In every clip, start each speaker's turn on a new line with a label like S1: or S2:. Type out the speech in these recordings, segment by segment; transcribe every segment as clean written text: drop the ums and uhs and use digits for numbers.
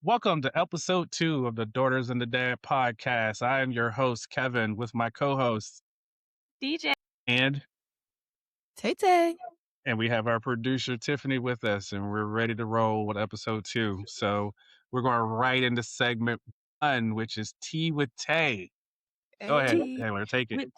S1: Welcome to episode 2 of the Daughters and the Dad podcast. I am your host, Kevin, with my co-hosts,
S2: DJ.
S1: and
S3: Taytay.
S1: and we have our producer, Tiffany, with us, and we're ready to roll with episode 2. So we're going right into segment 1, which is Tea with Tay. Go ahead,
S3: Hey.
S1: Taylor, take it.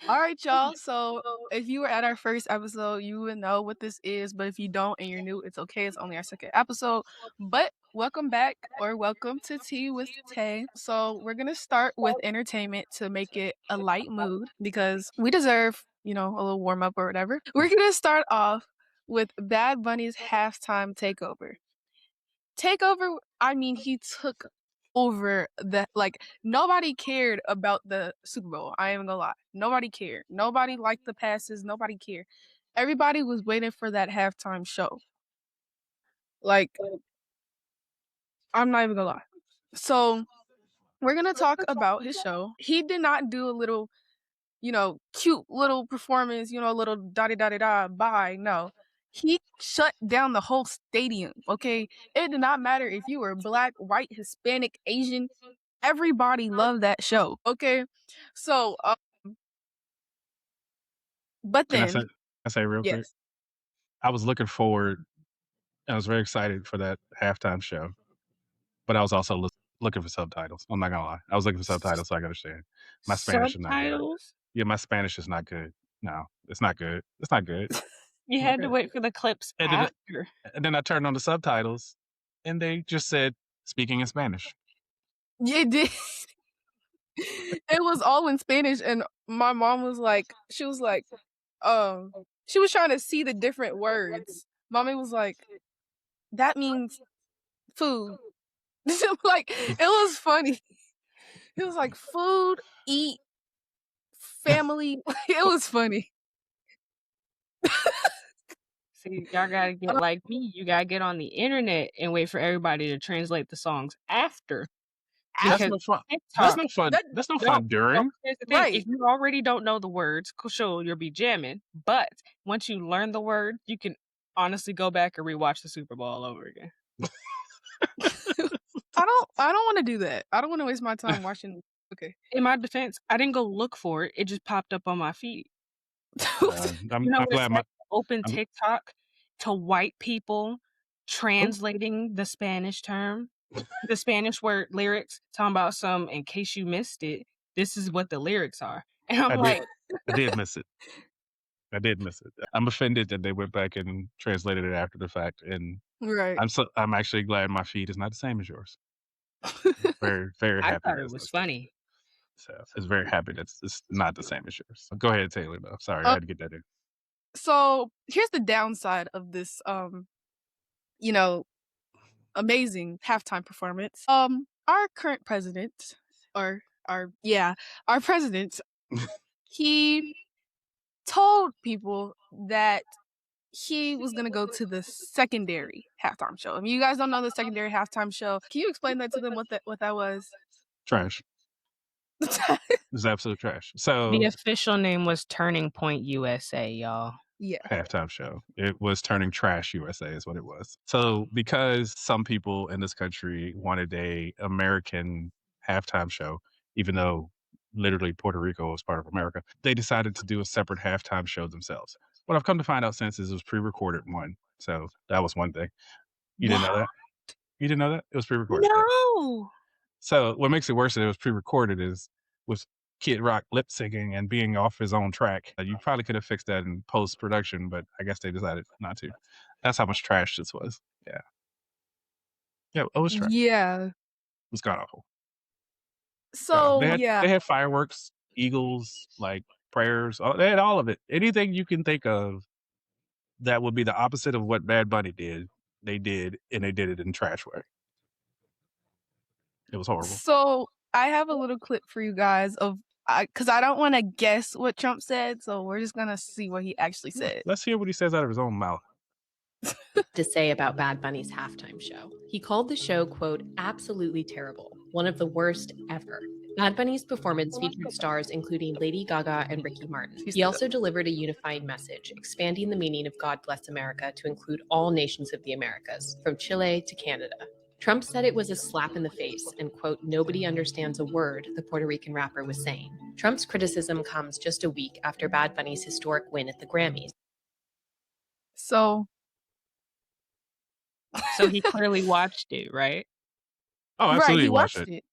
S3: All right, y'all. So if you were at our first episode, you would know what this is. But if you don't and you're new, it's okay. It's only our second episode. But welcome back or welcome to Tea with Tay. So we're going to start with entertainment to make it a light mood because we deserve, a little warm up or whatever. We're going to start off with Bad Bunny's halftime takeover. He took over nobody cared about the Super Bowl. I ain't gonna lie. Nobody cared. Nobody liked the passes. Nobody cared. Everybody was waiting for that halftime show. I'm not even gonna lie. So we're gonna talk about his show. He did not do a little, cute little performance, a little da-da-da-da-da, bye. No. He shut down the whole stadium, okay? It did not matter if you were black, white, Hispanic, Asian. Everybody loved that show, okay? So, but
S1: Can I
S3: then,
S1: say real quick?
S3: yes.
S1: I was looking forward. I was very excited for that halftime show, but I was also looking for subtitles. I'm not gonna lie. I was looking for subtitles so I could understand. My Spanish is not good.
S2: Subtitles?
S1: Yeah, my Spanish is not good. No, it's not good. It's not good.
S2: You had to wait for the clips
S1: And
S2: after.
S1: then I turned on the subtitles, and they just said speaking in Spanish.
S3: Yeah, it did. It was all in Spanish, and my mom was like, she was trying to see the different words. Mommy was like, that means food. It was funny. It was like food, eat, family. It was funny.
S2: See, y'all gotta get like me. You gotta get on the internet and wait for everybody to translate the songs after.
S1: That's no fun. That's no fun. That's no fun during.
S2: Here's the thing:
S3: Right.
S2: if you already don't know the words, sure, you'll be jamming. But once you learn the word, you can honestly go back and rewatch the Super Bowl all over again.
S3: I don't want to do that. I don't want to waste my time watching. Okay.
S2: In my defense, I didn't go look for it. It just popped up on my feed.
S1: I'm glad
S2: open TikTok to white people translating the Spanish term, the Spanish word lyrics, talking about some, in case you missed it, this is what the lyrics are. And
S1: I did miss it. I did miss it. I'm offended that they went back and translated it after the fact. And
S3: right.
S1: I'm actually glad my feed is not the same as yours. Very, very happy.
S2: I thought it was funny.
S1: So I was very happy that it's not the same as yours. So go ahead, Taylor, though. Sorry, I had to get that in.
S3: So here's the downside of this, amazing halftime performance. Our current president, our president, he told people that he was gonna go to the secondary halftime show. If you guys don't know the secondary halftime show, can you explain that to them? What that was?
S1: Trash. It's absolute trash. So
S2: the official name was Turning Point USA, y'all.
S3: Yeah.
S1: Halftime show. It was Turning Trash USA is what it was. So because some people in this country wanted a American halftime show, even though literally Puerto Rico was part of America, they decided to do a separate halftime show themselves. What I've come to find out since is it was pre-recorded one. So that was one thing. You didn't know that? You didn't know that? It was pre-recorded.
S2: No.
S1: So what makes it worse that it was pre-recorded is with Kid Rock lip syncing and being off his own track. You probably could have fixed that in post-production, but I guess they decided not to. That's how much trash this was. Yeah. Yeah, it was trash.
S3: Yeah.
S1: It was god-awful.
S3: So,
S1: they had fireworks, eagles, like prayers. They had all of it. Anything you can think of that would be the opposite of what Bad Bunny did, they did, and they did it in trash way. It was horrible.
S3: So I have a little clip for you guys of because I don't want to guess what Trump said, so we're just gonna see what he actually said.
S1: Let's hear what he says out of his own mouth.
S4: To say about Bad Bunny's halftime show. He called the show, quote, absolutely terrible, one of the worst ever. Bad Bunny's performance featured stars including Lady Gaga and Ricky Martin. He also delivered a unifying message, expanding the meaning of God Bless America to include all nations of the Americas, from Chile to Canada. Trump said it was a slap in the face and, quote, nobody understands a word the Puerto Rican rapper was saying. Trump's criticism comes just a week after Bad Bunny's historic win at the Grammys.
S3: So
S2: So he clearly watched it, right?
S1: Oh,
S3: right,
S1: absolutely
S3: he
S1: watched
S3: watched
S1: it.
S3: it.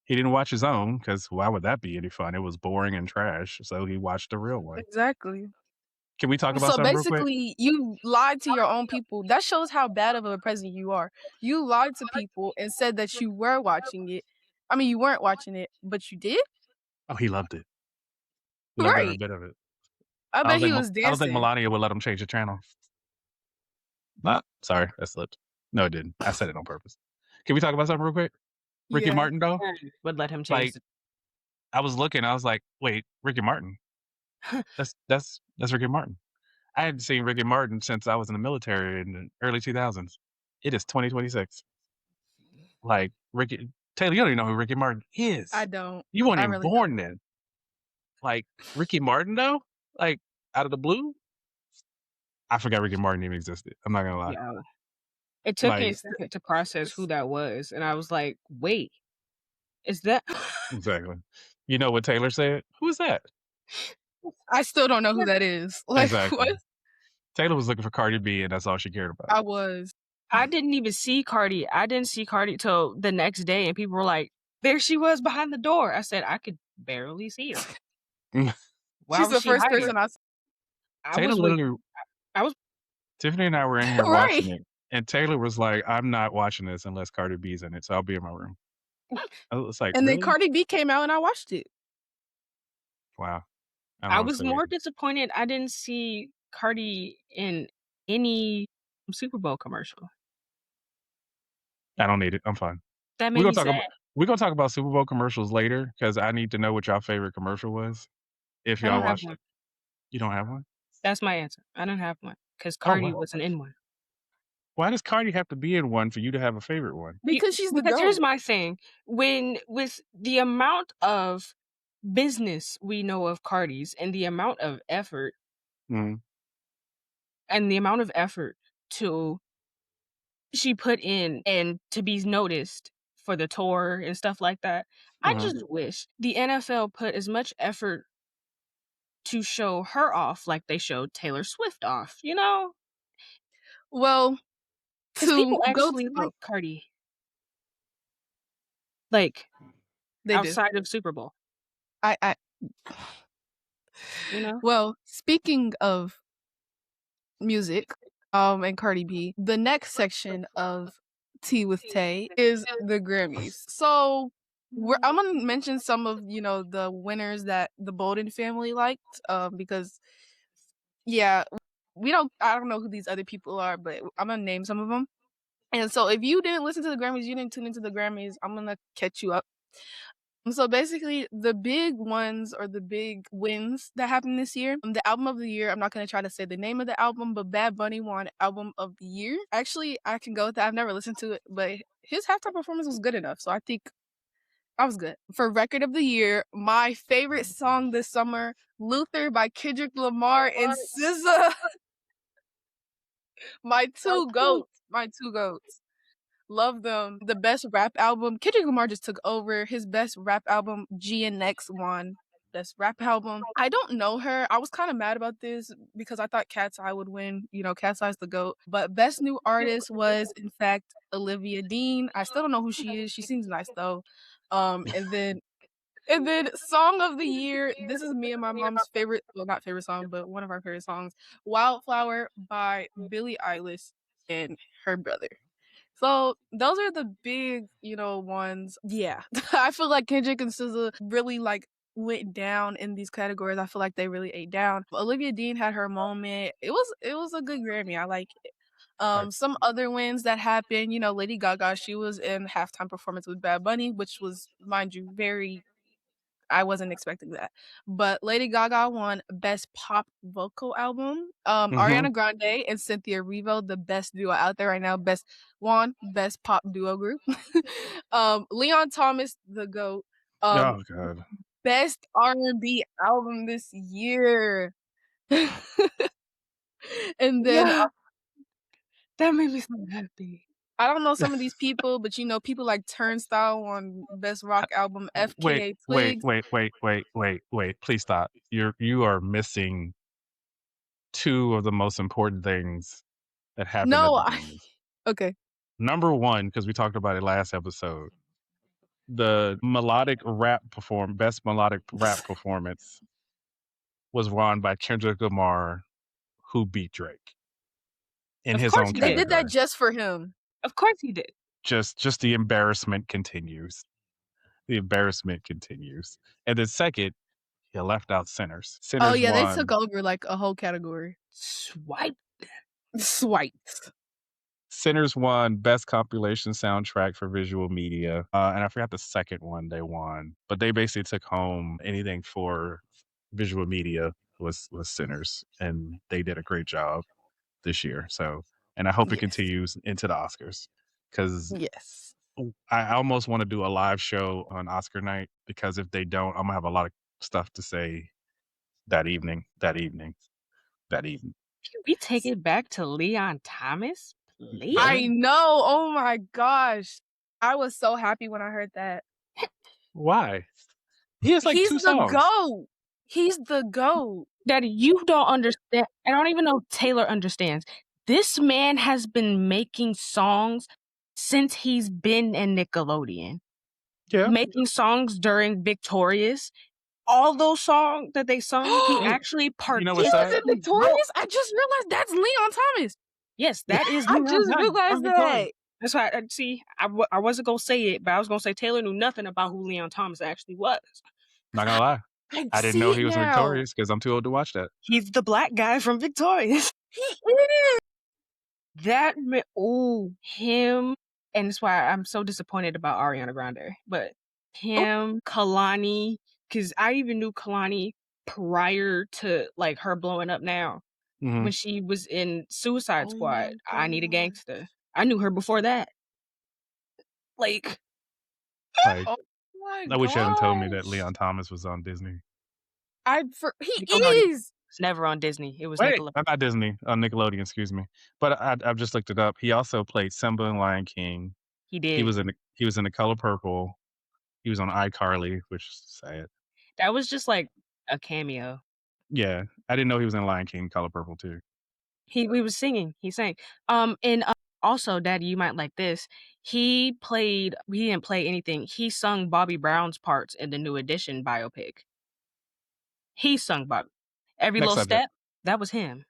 S1: He didn't watch his own because why would that be any fun? It was boring and trash. So he watched the real one.
S3: Exactly.
S1: Can we talk about
S3: So
S1: something real quick?
S3: basically, you lied to your own people. That shows how bad of a president you are. You lied to people and said that you were watching it. I mean, you weren't watching it, but you did?
S1: Oh, he loved it. Loved every
S3: Right.
S1: bit of it.
S3: I bet he was
S1: I don't think
S3: dancing.
S1: Melania would let him change the channel. Sorry, that slipped. No, it didn't. I said it on purpose. Can we talk about something real quick? Ricky
S3: Yeah.
S1: Martin, though?
S2: Would let him change
S1: Like, I was looking, I was like, wait, Ricky Martin. That's Ricky Martin. I hadn't seen Ricky Martin since I was in the military in the early 2000s. It is 2026. Like, Taylor, you don't even know who Ricky Martin is.
S3: I don't.
S1: You weren't
S3: I
S1: even
S3: really
S1: born
S3: don't.
S1: then. Like, Ricky Martin, though? Like, out of the blue? I forgot Ricky Martin even existed. I'm not gonna lie.
S2: Yeah. It took me a
S1: Like,
S2: second to process who that was, and I was like, "Wait, is that?"
S1: exactly. You know what Taylor said? Who is that?
S3: I still don't know who that is. Like,
S1: Exactly.
S3: what?
S1: Taylor was looking for Cardi B, and that's all she cared about.
S3: I was.
S2: I didn't even see Cardi. I didn't see Cardi till the next day, and people were like, "There she was behind the door." I said, "I could barely see her. Why
S3: She's
S2: was
S3: the
S2: she
S3: first
S2: hiding?"
S3: person I saw.
S2: I
S1: Taylor
S2: was with
S1: literally
S2: I was
S1: Tiffany and I were in here
S3: Right.
S1: watching it, and Taylor was like, "I'm not watching this unless Cardi B's in it, so I'll be in my room." I was like,
S3: And then
S1: "Really?
S3: Cardi B came out and I watched it.
S1: Wow." I
S2: I
S1: don't
S2: was
S1: say
S2: more disappointed I didn't see Cardi in any Super Bowl commercial.
S1: I don't need it. I'm fine.
S2: That
S1: We're
S2: made
S1: gonna
S2: me
S1: talk
S2: sad.
S1: about we're gonna talk about Super Bowl commercials later because I need to know what y'all favorite commercial was. If
S2: I
S1: y'all
S2: don't have
S1: watched
S2: one.
S1: it. You don't have one?
S2: That's my answer. I don't have one because
S1: Oh,
S2: Cardi
S1: wow.
S2: wasn't in one.
S1: Why does Cardi have to be in one for you to have a favorite one?
S3: Because she's the
S2: Because here's
S3: GOAT.
S2: my thing. When with the amount of business we know of Cardi's and the amount of effort
S1: Mhm.
S2: to she put in and to be noticed for the tour and stuff like that, I
S1: Mhm.
S2: just wish the NFL put as much effort to show her off like they showed Taylor Swift off, you know?
S3: Well,
S2: Because
S3: to
S2: people
S3: go
S2: actually
S3: to
S2: like Cardi. Like,
S3: they do.
S2: outside of Super Bowl,
S3: I
S2: you know?
S3: well, speaking of music, and Cardi B, the next section of Tea with Tay is the Grammys. So I'm gonna mention some of the winners that the Bolden family liked, because yeah, I don't know who these other people are, but I'm gonna name some of them. And so if you didn't listen to the Grammys, you didn't tune into the Grammys, I'm gonna catch you up. So basically, the big ones or the big wins that happened this year, the album of the year, I'm not going to try to say the name of the album, but Bad Bunny won album of the year. Actually, I can go with that. I've never listened to it, but his halftime performance was good enough. So I think I was good. For record of the year, my favorite song this summer, Luther by Kendrick Lamar and SZA. My two goats. Love them. The best rap album, Kendrick Lamar just took over. His best rap album, GNX won best rap album. I don't know her. I was kind of mad about this because I thought Cat's Eye would win. Cat's Eye's the GOAT. But best new artist was, in fact, Olivia Dean. I still don't know who she is. She seems nice though. And then song of the year, this is me and my mom's favorite, well, not favorite song, but one of our favorite songs, Wildflower by Billie Eilish and her brother. So those are the big, ones. Yeah. I feel like Kendrick and SZA really went down in these categories. I feel like they really ate down. Olivia Dean had her moment. It was a good Grammy. I like it.
S1: Right.
S3: Some other wins that happened, Lady Gaga, she was in halftime performance with Bad Bunny, which was, mind you, I wasn't expecting that. But Lady Gaga won Best Pop Vocal Album. Ariana Grande and Cynthia Erivo, the best duo out there right now, Best Pop Duo Group. Leon Thomas, the GOAT.
S1: Oh, God.
S3: Best R&B Album this year. And then
S2: Yeah. That made me so happy.
S3: I don't know some of these people, but people like Turnstile on Best Rock Album,
S1: Wait,
S3: FKA
S1: wait,
S3: Twigs.
S1: wait, wait, wait, wait, wait. Please stop. You are missing two of the most important things that happened at
S3: No,
S1: the
S3: I
S1: Grammys.
S3: okay.
S1: Number one, because we talked about it last episode, the best melodic rap performance was won by Kendrick Lamar, who beat Drake in
S2: Of
S1: his
S2: course
S1: own
S2: he
S3: They
S2: did.
S3: did that
S1: category.
S3: just for him.
S2: Of course he did.
S1: Just the embarrassment continues. The embarrassment continues. And then second, he left out Sinners.
S3: Oh
S1: Sinners
S3: yeah, they took
S1: won.
S3: over like a whole category.
S2: Swipe.
S3: Swipes.
S1: Sinners won Best Compilation Soundtrack for Visual Media. And I forgot the second one they won. But they basically took home anything for visual media was Sinners. And they did a great job this year. So, and I hope it
S3: Yes.
S1: continues into the Oscars. Because
S3: Yes.
S1: I almost want to do a live show on Oscar night, because if they don't, I'm gonna have a lot of stuff to say that evening.
S2: Can we take it back to Leon Thomas, please?
S3: I know. Oh my gosh. I was so happy when I heard that.
S1: Why? He has like
S3: He's
S1: two
S3: the
S1: songs.
S3: GOAT. He's the GOAT.
S2: Daddy, you don't understand. I don't even know if Taylor understands. This man has been making songs since he's been in Nickelodeon.
S1: Yeah.
S2: Making songs during Victorious. All those songs that they sung, he actually
S1: You know
S3: He
S1: what's
S3: was
S1: sad?
S3: in Victorious? I just realized that's Leon Thomas.
S2: Yes, that is.
S3: I
S2: Leon
S3: just
S2: Thomas
S3: realized
S2: from Victorious.
S3: that.
S2: That's why. See, I wasn't gonna say it, but I was gonna say Taylor knew nothing about who Leon Thomas actually was.
S1: Not gonna lie. I didn't know he was
S3: now.
S1: Victorious because I'm too old to watch that.
S2: He's the black guy from Victorious.
S3: He is.
S2: That him, and that's why I'm so disappointed about Ariana Grande. But him, Kalani, because I even knew Kalani prior to like her blowing up now.
S1: Mhm.
S2: When she was in Suicide
S3: Oh
S2: Squad,
S3: my
S2: I Need a
S3: God.
S2: Gangster. I knew her before that. Like,
S1: Like,
S3: Oh my
S1: I wish you hadn't told me that
S3: gosh.
S1: Leon Thomas was on Disney.
S3: He
S2: Oh, no,
S3: is.
S2: it's never on Disney. It was
S1: Wait,
S2: Nickelodeon.
S1: not Disney, on Nickelodeon, excuse me. But I've just looked it up. He also played Simba in Lion King.
S2: He did.
S1: He was in The Color Purple. He was on iCarly, which is sad.
S2: That was just like a cameo.
S1: Yeah, I didn't know he was in Lion King, Color Purple too.
S2: He was singing. He sang. And also, Daddy, you might like this. He didn't play anything. He sung Bobby Brown's parts in the New Edition biopic. He sung Bobby. Every
S1: Next
S2: Little
S1: subject.
S2: Step, that was him.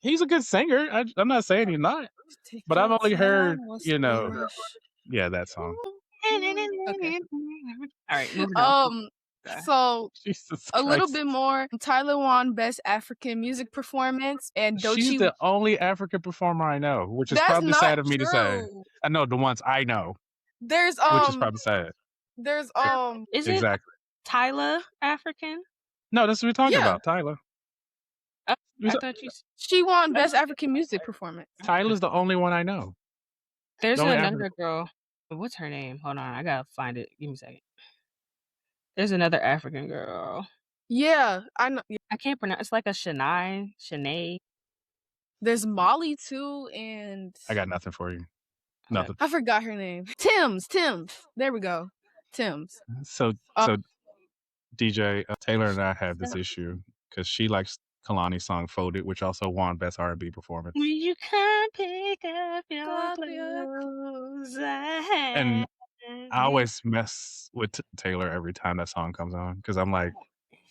S1: He's a good singer. I'm not saying he's not, but I've only heard, yeah, that song.
S3: Okay.
S2: All right, moving on.
S3: So
S1: Jesus
S3: a little
S1: Christ.
S3: bit more. Tyler won Best African Music Performance, and
S1: She's
S3: Doechii.
S1: the only African performer I know, which is
S3: That's
S1: probably
S3: not
S1: sad of me to say.
S3: true.
S1: I know the ones I know,
S3: There's
S1: which is probably sad.
S3: There's
S2: Isn't
S1: Exactly.
S2: Tyler African?
S1: No, that's what we're talking
S3: Yeah.
S1: about, Tyler.
S2: I thought
S3: she won Best African Music Performance.
S1: Tyler's the only one I know.
S2: There's
S1: The only
S2: another girl. What's her name? Hold on, I gotta find it. Give me a second. There's another African girl.
S3: Yeah, I know.
S2: I can't pronounce. It's like a Shanae.
S3: There's Molly too, and
S1: I got nothing for you. Nothing.
S3: I forgot her name. Tim's. There we go. Tim's.
S1: So DJ Taylor and I have this issue because she likes Kalani's song "Folded," which also won Best R&B Performance.
S2: Will you come pick up your clothes?
S1: And I always mess with Taylor every time that song comes on because I'm like,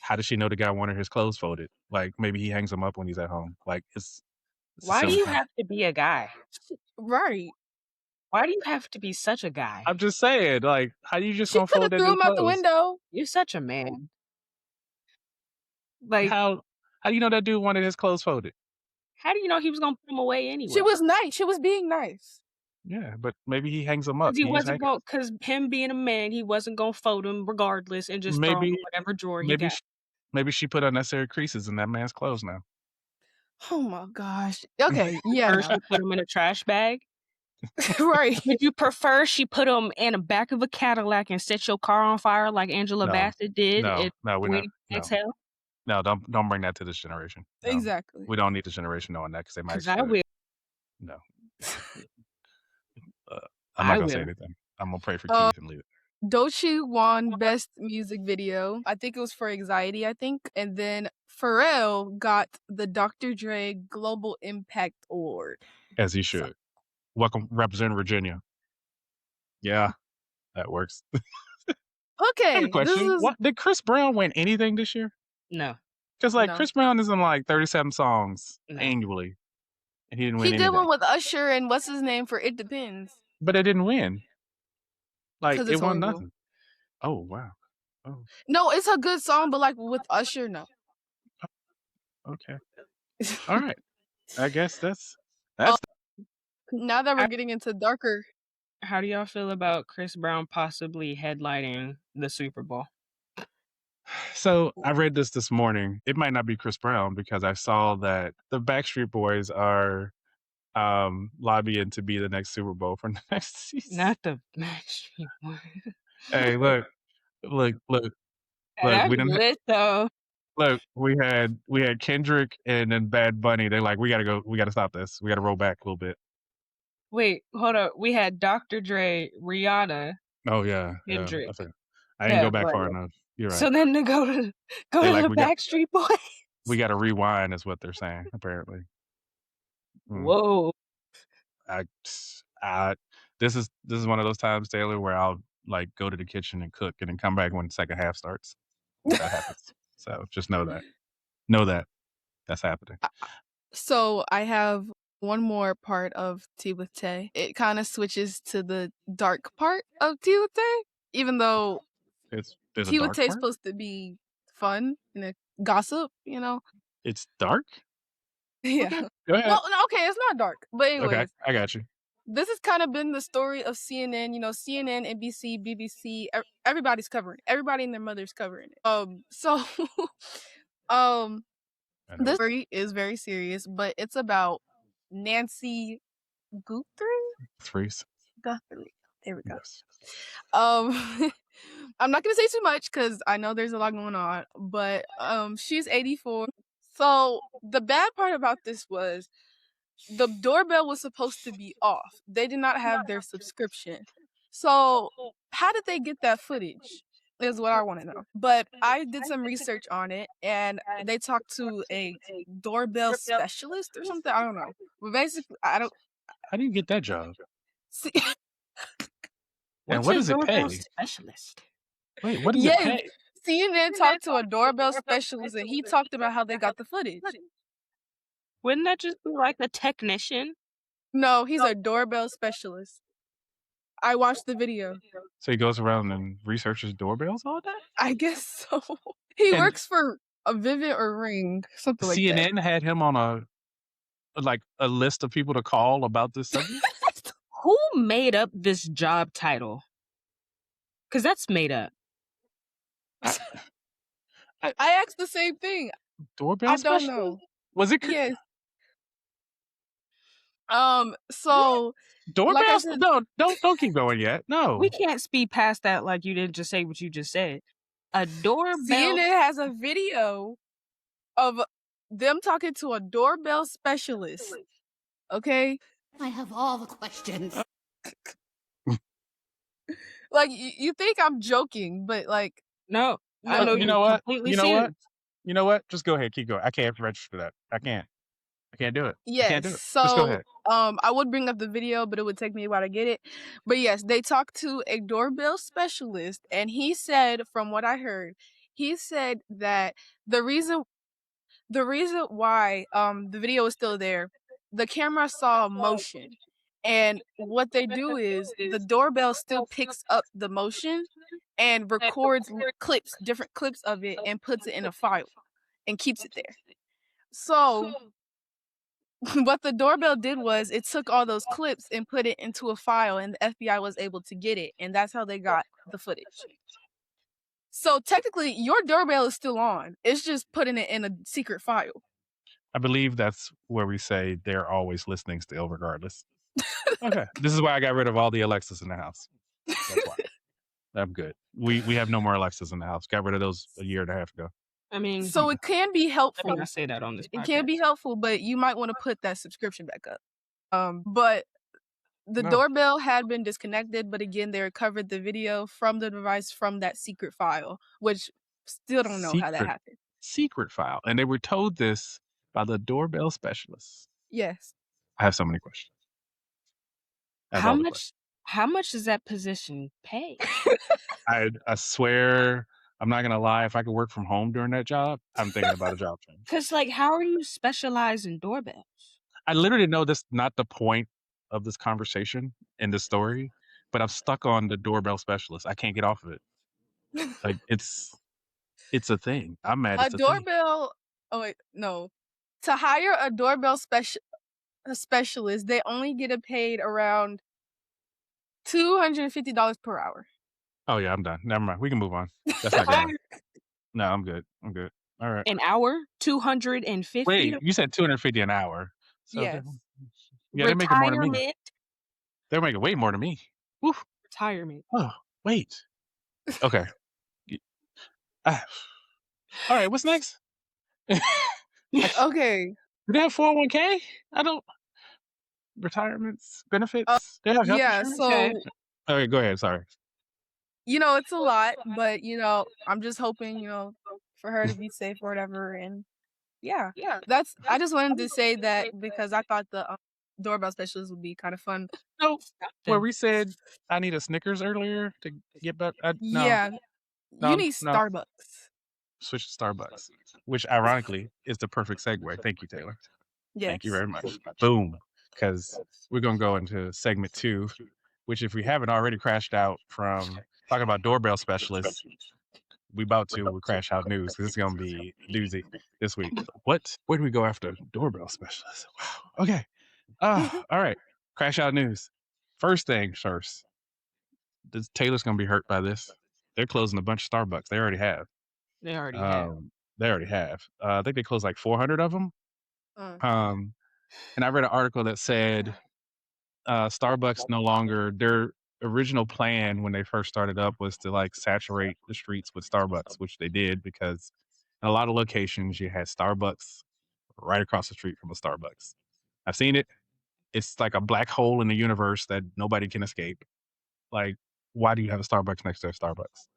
S1: how does she know the guy wanted his clothes folded? Like maybe he hangs them up when he's at home. Like it's
S2: Why do you have to be a guy?
S3: Right.
S2: Why do you have to be such a guy?
S1: I'm just saying, like, how you just gonna
S3: She could
S1: fold
S3: have
S1: that
S3: threw him out the window.
S2: You're such a man. Like
S1: how do you know that dude wanted his clothes folded?
S2: How do you know he was gonna put them away anyway?
S3: She was nice. She was being nice.
S1: Yeah, but maybe he hangs them up.
S2: Because him being a man, he wasn't gonna fold them regardless and just throw them in whatever drawer he got.
S1: Maybe she put unnecessary creases in that man's clothes now.
S3: Oh my gosh. Okay, yeah.
S2: Or she put them in a trash bag.
S3: Right.
S2: Would you prefer she put them in the back of a Cadillac and set your car on fire like Angela Bassett did?
S1: No, we're not.
S2: Exhale?
S1: No, don't bring that to this generation. No.
S3: Exactly.
S1: We don't need this generation knowing that because they might.
S2: I will.
S1: No. I'm not
S2: I
S1: gonna say
S2: will.
S1: anything. I'm gonna pray for Keith and leave it.
S3: Doechii won Best Music Video. I think it was for Anxiety, And then Pharrell got the Dr. Dre Global Impact Award.
S1: As he should. Welcome, represent Virginia. Yeah, that works. I have
S3: Okay,
S1: a question. What did Chris Brown win anything this year?
S2: No.
S1: Because
S3: No.
S1: Chris Brown is in 37 songs
S2: No.
S1: annually, and he didn't win
S3: He did
S1: anything.
S3: one with Usher and what's his name for It Depends.
S1: But it didn't win.
S3: Because
S1: It
S3: it's
S1: won
S3: horrible.
S1: nothing. Oh wow. Oh,
S3: No, it's a good song, but with Usher, no.
S1: okay. All right. I guess that's
S3: Now that we're getting into darker.
S2: How do y'all feel about Chris Brown possibly headlining the Super Bowl?
S1: So I read this morning. It might not be Chris Brown because I saw that the Backstreet Boys are lobbying to be the next Super Bowl for next season.
S2: Not the Backstreet Boys.
S1: Hey, look.
S2: That's
S1: We didn't.
S2: lit though.
S1: Look, we had Kendrick and then Bad Bunny. They're like, we gotta stop this. We gotta roll back a little bit.
S2: Wait, hold up. We had Dr. Dre, Rihanna.
S1: Oh yeah,
S2: Kendrick.
S1: Yeah. I didn't go back far enough. You're right.
S2: So then to go to the Backstreet Boys.
S1: We got to rewind, is what they're saying. Apparently.
S2: Whoa.
S1: This is one of those times, Taylor, where I'll go to the kitchen and cook, and then come back when the second half starts. That happens. So just know that that's happening.
S3: So I have one more part of Tea with Tay. It kind of switches to the dark part of Tea with Tay, even though Tea with Tay is supposed to be fun and a gossip,
S1: It's dark?
S3: Yeah.
S1: Okay, go ahead.
S3: Well, no, okay, it's not dark. But anyways.
S1: Okay, I got you.
S3: This has kind of been the story of CNN, CNN, NBC, BBC, everybody's covering it. Everybody and their mother's covering it. So this story is very serious, but it's about Nancy Guthrie. There we go.
S1: Yes.
S3: I'm not gonna say too much because I know there's a lot going on, but she's 84. So the bad part about this was the doorbell was supposed to be off. They did not have their subscription. So how did they get that footage? Is what I want to know. But I did some research on it, and they talked to a doorbell specialist or something. I don't know. But basically,
S1: How do you get that job?
S3: See,
S1: and what does it pay?
S2: Specialist.
S1: Wait, what does it pay?
S3: CNN talked to a doorbell specialist, and he talked about how they got the footage.
S2: Wouldn't that just be like a technician?
S3: No, he's a doorbell specialist. I watched the video.
S1: So he goes around and researches doorbells all day?
S3: I guess so. He works for a Vivid or Ring, something like that.
S1: CNN had him on a list of people to call about this subject?
S2: Who made up this job title? Because that's made up.
S3: I asked the same thing.
S1: Doorbell specialist?
S3: I don't know.
S1: Was it?
S3: Yes. So
S1: doorbells? Like no, don't keep going yet. No.
S2: We can't speed past that like you didn't just say what you just said. A doorbell.
S3: CNN has a video of them talking to a doorbell specialist. Okay?
S5: I have all the questions.
S3: You think I'm joking, but
S2: no. I know
S1: you know what?
S2: You know what?
S1: You know what? Just go ahead, keep going. I can't register that. I can't do it.
S3: Yes.
S1: I can't do it.
S3: So
S1: just go ahead.
S3: I would bring up the video, but it would take me a while to get it. But yes, they talked to a doorbell specialist, and he said, from what I heard, he said that the reason why the video is still there, the camera saw motion. And what they do is the doorbell still picks up the motion and records different clips of it, and puts it in a file and keeps it there. So what the doorbell did was it took all those clips and put it into a file, and the FBI was able to get it, and that's how they got the footage. So technically, your doorbell is still on. It's just putting it in a secret file.
S1: I believe that's where we say they're always listening still, regardless. Okay. This is why I got rid of all the Alexas in the house. That's why. I'm good. We have no more Alexas in the house. Got rid of those a year and a half ago.
S2: I mean,
S3: so it can be helpful.
S2: I say that on this podcast.
S3: It can be helpful, but you might want to put that subscription back up. But The
S1: No.
S3: doorbell had been disconnected, but again, they recovered the video from the device from that secret file, which still don't know how that happened.
S1: Secret file. And they were told this by the doorbell specialist.
S3: Yes.
S1: I have so many questions. I have all the questions.
S2: How much does that position pay?
S1: I swear, I'm not gonna lie. If I could work from home during that job, I'm thinking about a job change.
S2: Because, like, how are you specialized in doorbells?
S1: I literally know this not the point of this conversation in the story, but I'm stuck on the doorbell specialist. I can't get off of it. Like it's a thing. I'm mad
S3: A
S1: it's a thing.
S3: doorbell. Oh wait, no. To hire a doorbell specialist, they only get paid around $250 per hour.
S1: Oh yeah, I'm done. Never mind. We can move on. That's not gonna. No, I'm good. I'm good. All right.
S2: An hour? 250?
S1: Wait, you said 250 an hour. So
S3: Yes.
S1: yeah, they're making more than me.
S2: Retirement.
S1: They're making way more than me. Woof.
S2: Retirement.
S1: Oh, wait. Okay. All right, what's next?
S3: Okay.
S1: Do they have 401k? I don't. Retirements, benefits? They have health
S3: Yeah,
S1: insurance?
S3: so
S1: Okay, go ahead. Sorry.
S3: it's a lot, but I'm just hoping, for her to be safe or whatever. And yeah, I just wanted to say that because I thought the doorbell specialist would be kind of fun.
S1: No, where we said I need a Snickers earlier to get back. No,
S3: Yeah,
S1: no,
S3: you need
S1: no.
S3: Starbucks.
S1: Switch to Starbucks, which ironically is the perfect segue. Thank you, Taylor.
S3: Yes.
S1: Thank you very much. Boom. Because we're going to go into segment 2, which if we haven't already crashed out from talking about doorbell specialists, we crash out news because it's going to be doozy this week. What? Where do we go after doorbell specialists? Wow. Okay. All right. Crash out news. First thing first. Taylor's going to be hurt by this. They're closing a bunch of Starbucks. They already have.
S2: They already have.
S1: They already have. I think they closed like 400 of them. And I read an article that said Starbucks no longer, their original plan when they first started up was to like saturate the streets with Starbucks, which they did because in a lot of locations you had Starbucks right across the street from a Starbucks. I've seen it. It's like a black hole in the universe that nobody can escape. Like, why do you have a Starbucks next to a Starbucks?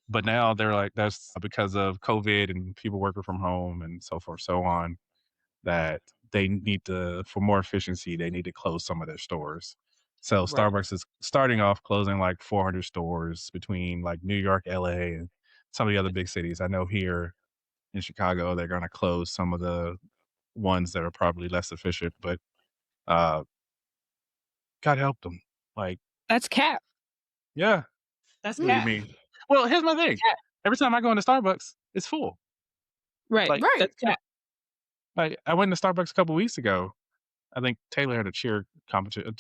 S1: But now they're like, that's because of COVID and people working from home and so forth, so on, that they need to, for more efficiency, they need to close some of their stores. So Starbucks is starting off closing like 400 stores between like New York, LA, and some of the other big cities. I know here in Chicago, they're going to close some of the ones that are probably less efficient, but God help them. Like,
S2: That's cap.
S1: yeah.
S2: That's
S1: What do you
S2: cap.
S1: mean? Well, here's my thing.
S2: Cap.
S1: Every time I go into Starbucks, it's full.
S2: Right.
S1: Like,
S2: That's cap.
S1: Like, I went to Starbucks a couple weeks ago. I think Taylor had a cheer competition,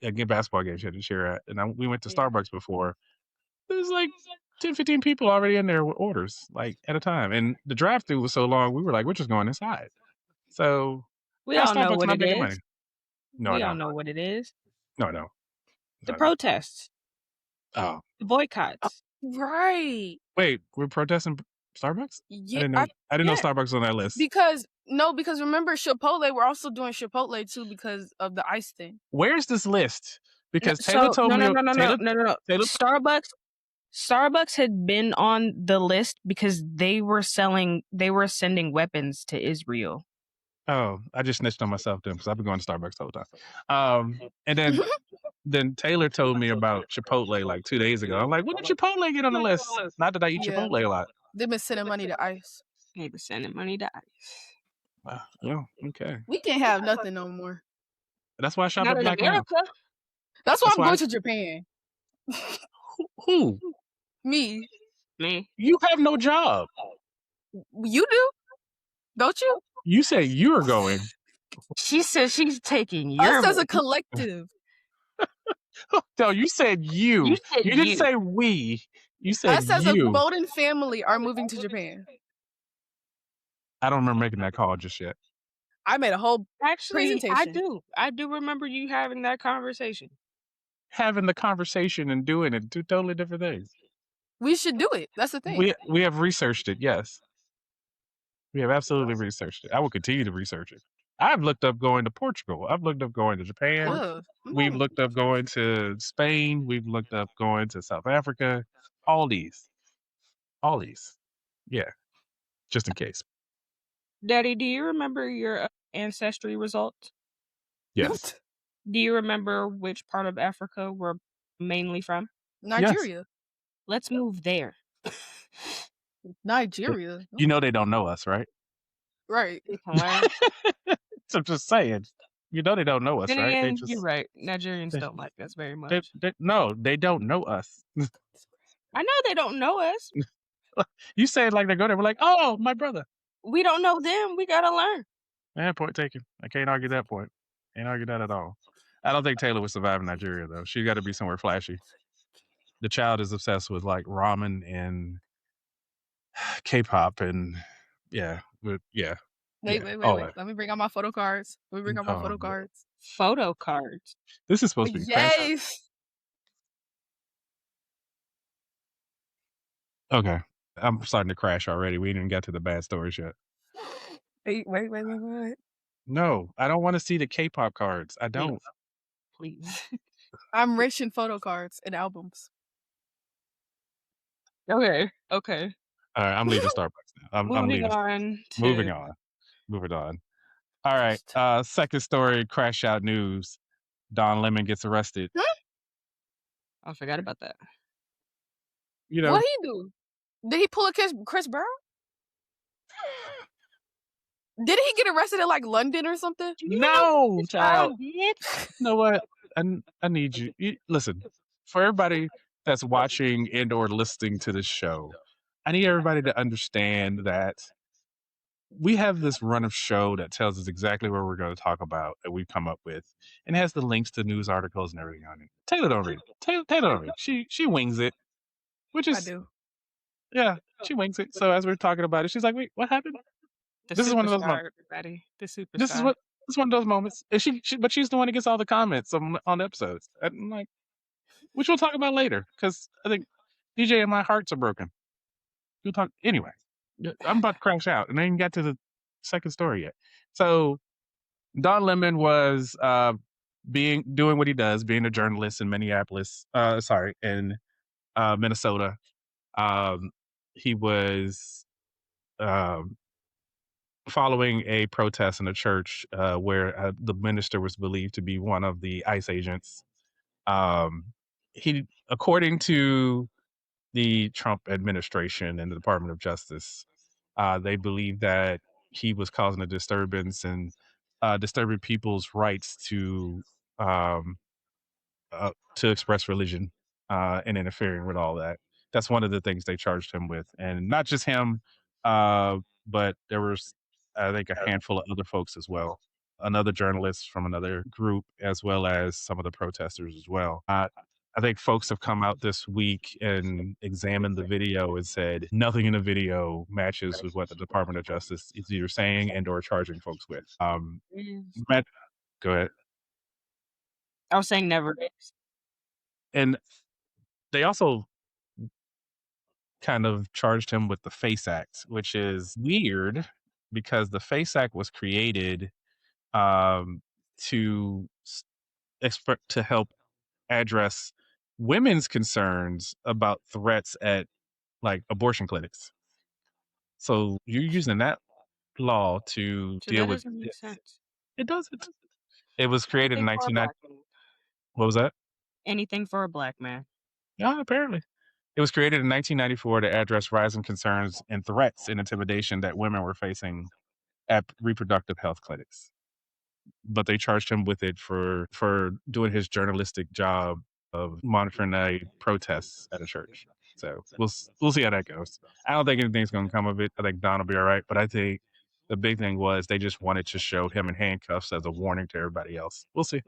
S1: a basketball game she had to cheer at, and we went to Starbucks before. There was like 10, 15 people already in there with orders, like at a time, and the drive-through was so long. We were like, we're just going inside. So
S2: We all know
S1: Starbucks
S2: what
S1: not
S2: it
S1: making
S2: is.
S1: money. No,
S2: We
S1: I
S2: all
S1: don't.
S2: know what it is.
S1: No, no.
S2: The protests.
S1: Oh,
S2: The boycotts.
S3: Right.
S1: wait, we're protesting Starbucks?
S3: Yeah,
S1: I didn't know
S3: yeah.
S1: Starbucks was on that list.
S3: Because remember Chipotle, we're also doing Chipotle too because of the ice thing.
S1: Where's this list? Because Taylor told me.
S2: No.
S1: Taylor,
S2: Starbucks had been on the list because they were sending weapons to Israel.
S1: Oh, I just snitched on myself then because I've been going to Starbucks the whole time. And then Taylor told me about Chipotle like 2 days ago. I'm like, when did Chipotle get on the list? Not that I eat Chipotle a lot.
S3: They've been sending money to ICE.
S2: They've been sending money to ICE.
S1: Yeah, okay.
S3: We can't have nothing no more.
S1: That's why I shop
S2: Not
S1: at
S2: in
S1: Black now.
S2: America.
S3: That's why I'm going to Japan.
S1: Who?
S3: Me.
S1: You have no job.
S3: You do? Don't you?
S1: You say you're going.
S2: She says she's taking your
S3: Us as a collective.
S1: No, you said you.
S2: You said
S1: You didn't say we. You said
S3: Us as
S1: you.
S3: a Bowden family are moving to Japan.
S1: I don't remember making that call just yet.
S3: I made a whole presentation.
S2: I do remember you having that conversation.
S1: Having the conversation and doing it, two totally different things.
S3: We should do it. That's the thing.
S1: We have researched it, yes. We have absolutely researched it. I will continue to research it. I've looked up going to Portugal. I've looked up going to Japan.
S3: Ugh.
S1: We've
S3: No.
S1: looked up going to Spain. We've looked up going to South Africa. All these. All these. Yeah, just in case.
S2: Daddy, do you remember your ancestry results?
S1: Yes.
S2: Do you remember which part of Africa we're mainly from?
S1: Yes.
S3: Nigeria.
S2: Let's move there.
S3: Nigeria.
S1: You know they don't know us, right?
S3: Right.
S2: They can learn.
S1: So I'm just saying. You know they don't know us,
S2: Then
S1: right? They
S2: again,
S1: just
S2: you're right. Nigerians
S1: they,
S2: don't like us very much.
S1: no, they don't know us.
S2: I know they don't know us.
S1: You say it like they go there. We're like, oh, my brother.
S2: We don't know them. We gotta learn.
S1: Yeah, point taken. I can't argue that point. Can't argue that at all. I don't think Taylor would survive in Nigeria though. She got to be somewhere flashy. The child is obsessed with like ramen and K-pop and yeah,
S3: Wait.
S1: all that.
S3: Let me bring out my photo cards.
S2: Photo cards.
S1: This is supposed to be crash out.
S3: Yes.
S1: Okay, I'm starting to crash already. We didn't get to the bad stories yet.
S3: Wait.
S1: No, I don't want to see the K-pop cards. I don't.
S2: Please.
S3: I'm rich in photo cards and albums.
S2: Okay.
S1: All right, I'm leaving Starbucks now. I'm
S2: Moving
S1: leaving.
S2: on.
S1: Moving on. All right. Second story, crash out news. Don Lemon gets arrested.
S2: I forgot about that.
S1: You know,
S3: What he do? Did he pull a Chris Brown? Did he get arrested in like London or something?
S1: no, child.
S2: Did?
S1: You know what? I need you. Listen, for everybody that's watching and or listening to this show, I need everybody to understand that we have this run of show that tells us exactly what we're going to talk about that we've come up with and has the links to news articles and everything on it. Taylor don't read it. Taylor don't read it. She wings it, which
S3: I
S1: is
S3: do.
S1: yeah, she wings it. So as we're talking about it, she's like, "Wait, what happened?"
S2: The
S1: This is one of those
S2: superstar,
S1: moments.
S2: everybody. The superstar.
S1: This is one of those moments. And but she's the one that gets all the comments on the episodes. And I'm like, which we'll talk about later because I think DJ and my hearts are broken. We'll talk anyway. I'm about to crash out, and I didn't get to the second story yet. So Don Lemon was doing what he does, being a journalist in Minneapolis. In Minnesota. He was following a protest in a church where the minister was believed to be one of the ICE agents. According to the Trump administration and the Department of Justice, they believe that he was causing a disturbance and disturbing people's rights um, to express religion and interfering with all that. That's one of the things they charged him with, and not just him, but there was, I think, a handful of other folks as well. Another journalist from another group, as well as some of the protesters as well. I think folks have come out this week and examined the video and said nothing in the video matches with what the Department of Justice is either saying and or charging folks with. Matt, go ahead.
S2: I was saying never is.
S1: And they also kind of charged him with the FACE Act, which is weird because the FACE Act was created to to help address women's concerns about threats at like abortion clinics. So you're using that law to
S2: So
S1: deal
S2: that
S1: with
S2: doesn't make
S1: this.
S2: sense.
S1: It doesn't. It was created in
S2: Anything for a
S1: 1990.
S2: black man.
S1: What was that?
S2: Anything for a black man.
S1: Yeah, apparently. It was created in 1994 to address rising concerns and threats and intimidation that women were facing at reproductive health clinics. But they charged him with it for doing his journalistic job of monitoring a protests at a church. So we'll see how that goes. I don't think anything's going to come of it. I think Don will be all right. But I think the big thing was they just wanted to show him in handcuffs as a warning to everybody else. We'll see.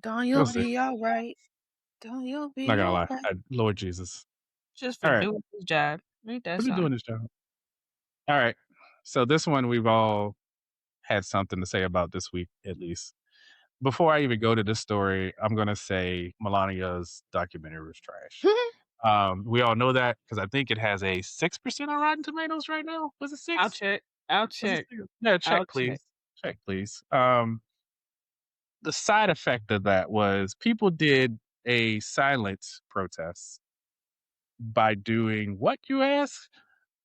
S3: Don't
S1: We'll
S3: you
S1: see.
S3: be all right. Don't you be
S1: Not gonna
S3: all
S1: lie.
S3: right.
S1: Lord Jesus.
S2: Just for
S1: All right.
S2: doing his job. Ain't that
S1: We've been
S2: something?
S1: doing this job. All right. So this one we've all had something to say about this week, at least. Before I even go to this story, I'm going to say Melania's documentary was trash. We all know that because I think it has a 6% on Rotten Tomatoes right now. Was it 6?
S2: I'll check.
S1: Yeah, check,
S2: I'll
S1: please.
S2: check.
S1: Check, please. The side effect of that was people did a silent protest by doing what, you ask?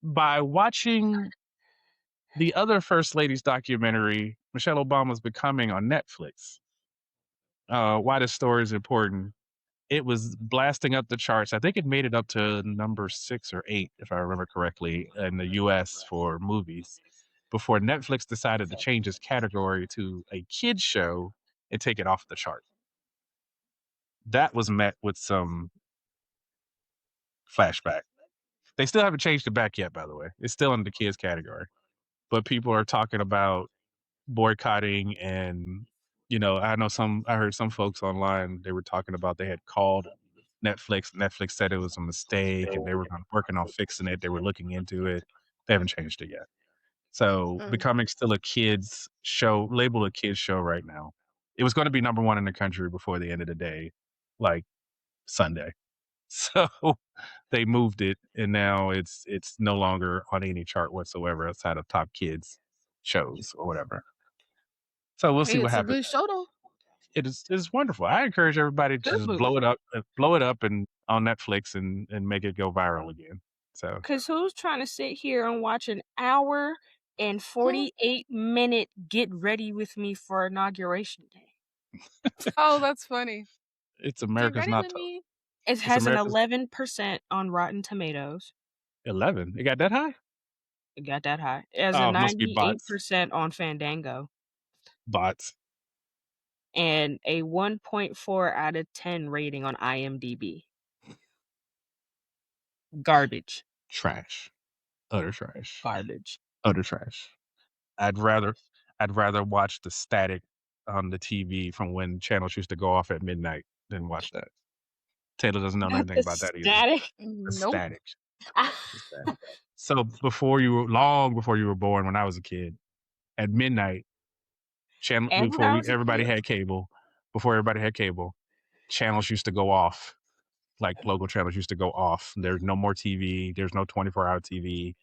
S1: By watching the other First Lady's documentary, Michelle Obama's Becoming, on Netflix. Why this story is important. It was blasting up the charts. I think it made it up to number 6 or 8, if I remember correctly, in the US for movies, before Netflix decided to change its category to a kids show and take it off the chart. That was met with some flashback. They still haven't changed it back yet, by the way. It's still in the kids category. But people are talking about boycotting, and I heard some folks online, they were talking about they had called Netflix said it was a mistake and they were working on fixing it. They were looking into it. They haven't changed it yet. So
S3: Mm.
S1: Becoming still a kids show, labeled a kids show right now. It was going to be number 1 in the country before the end of the day, like Sunday. So they moved it, and now it's no longer on any chart whatsoever outside of top kids shows or whatever. So we'll see
S3: Hey,
S1: what
S3: it's a
S1: happens.
S3: good show though.
S1: It's wonderful. I encourage everybody to
S2: Good
S1: just
S2: movie.
S1: blow it up and on Netflix and make it go viral again. So
S2: Because who's trying to sit here and watch an hour and 48-minute get ready with me for Inauguration Day?
S3: Oh, that's funny.
S1: it's
S3: Get
S1: America's
S3: ready
S1: not
S3: with me.
S2: It
S1: it's
S2: has an
S1: America's
S2: 11% on Rotten Tomatoes.
S1: 11. It got that high?
S2: It got that high. It has a
S1: Oh, it must be bots.
S2: 98% on Fandango
S1: Bots.
S2: and a 1.4 out of 10 rating on IMDb. Garbage.
S1: Trash. Utter trash.
S2: Garbage.
S1: Utter trash. I'd rather watch the static on the TV from when channels used to go off at midnight than watch that. Taylor doesn't know
S2: Not
S1: anything
S2: the
S1: about that either.
S2: static.
S1: The
S3: Nope.
S1: static. The static. So long before you were born, when I was a kid, at midnight,
S2: And when I was a
S1: everybody
S2: kid.
S1: had cable, before everybody had cable, channels used to go off. Like local channels used to go off. There's no more TV. There's no 24-hour TV.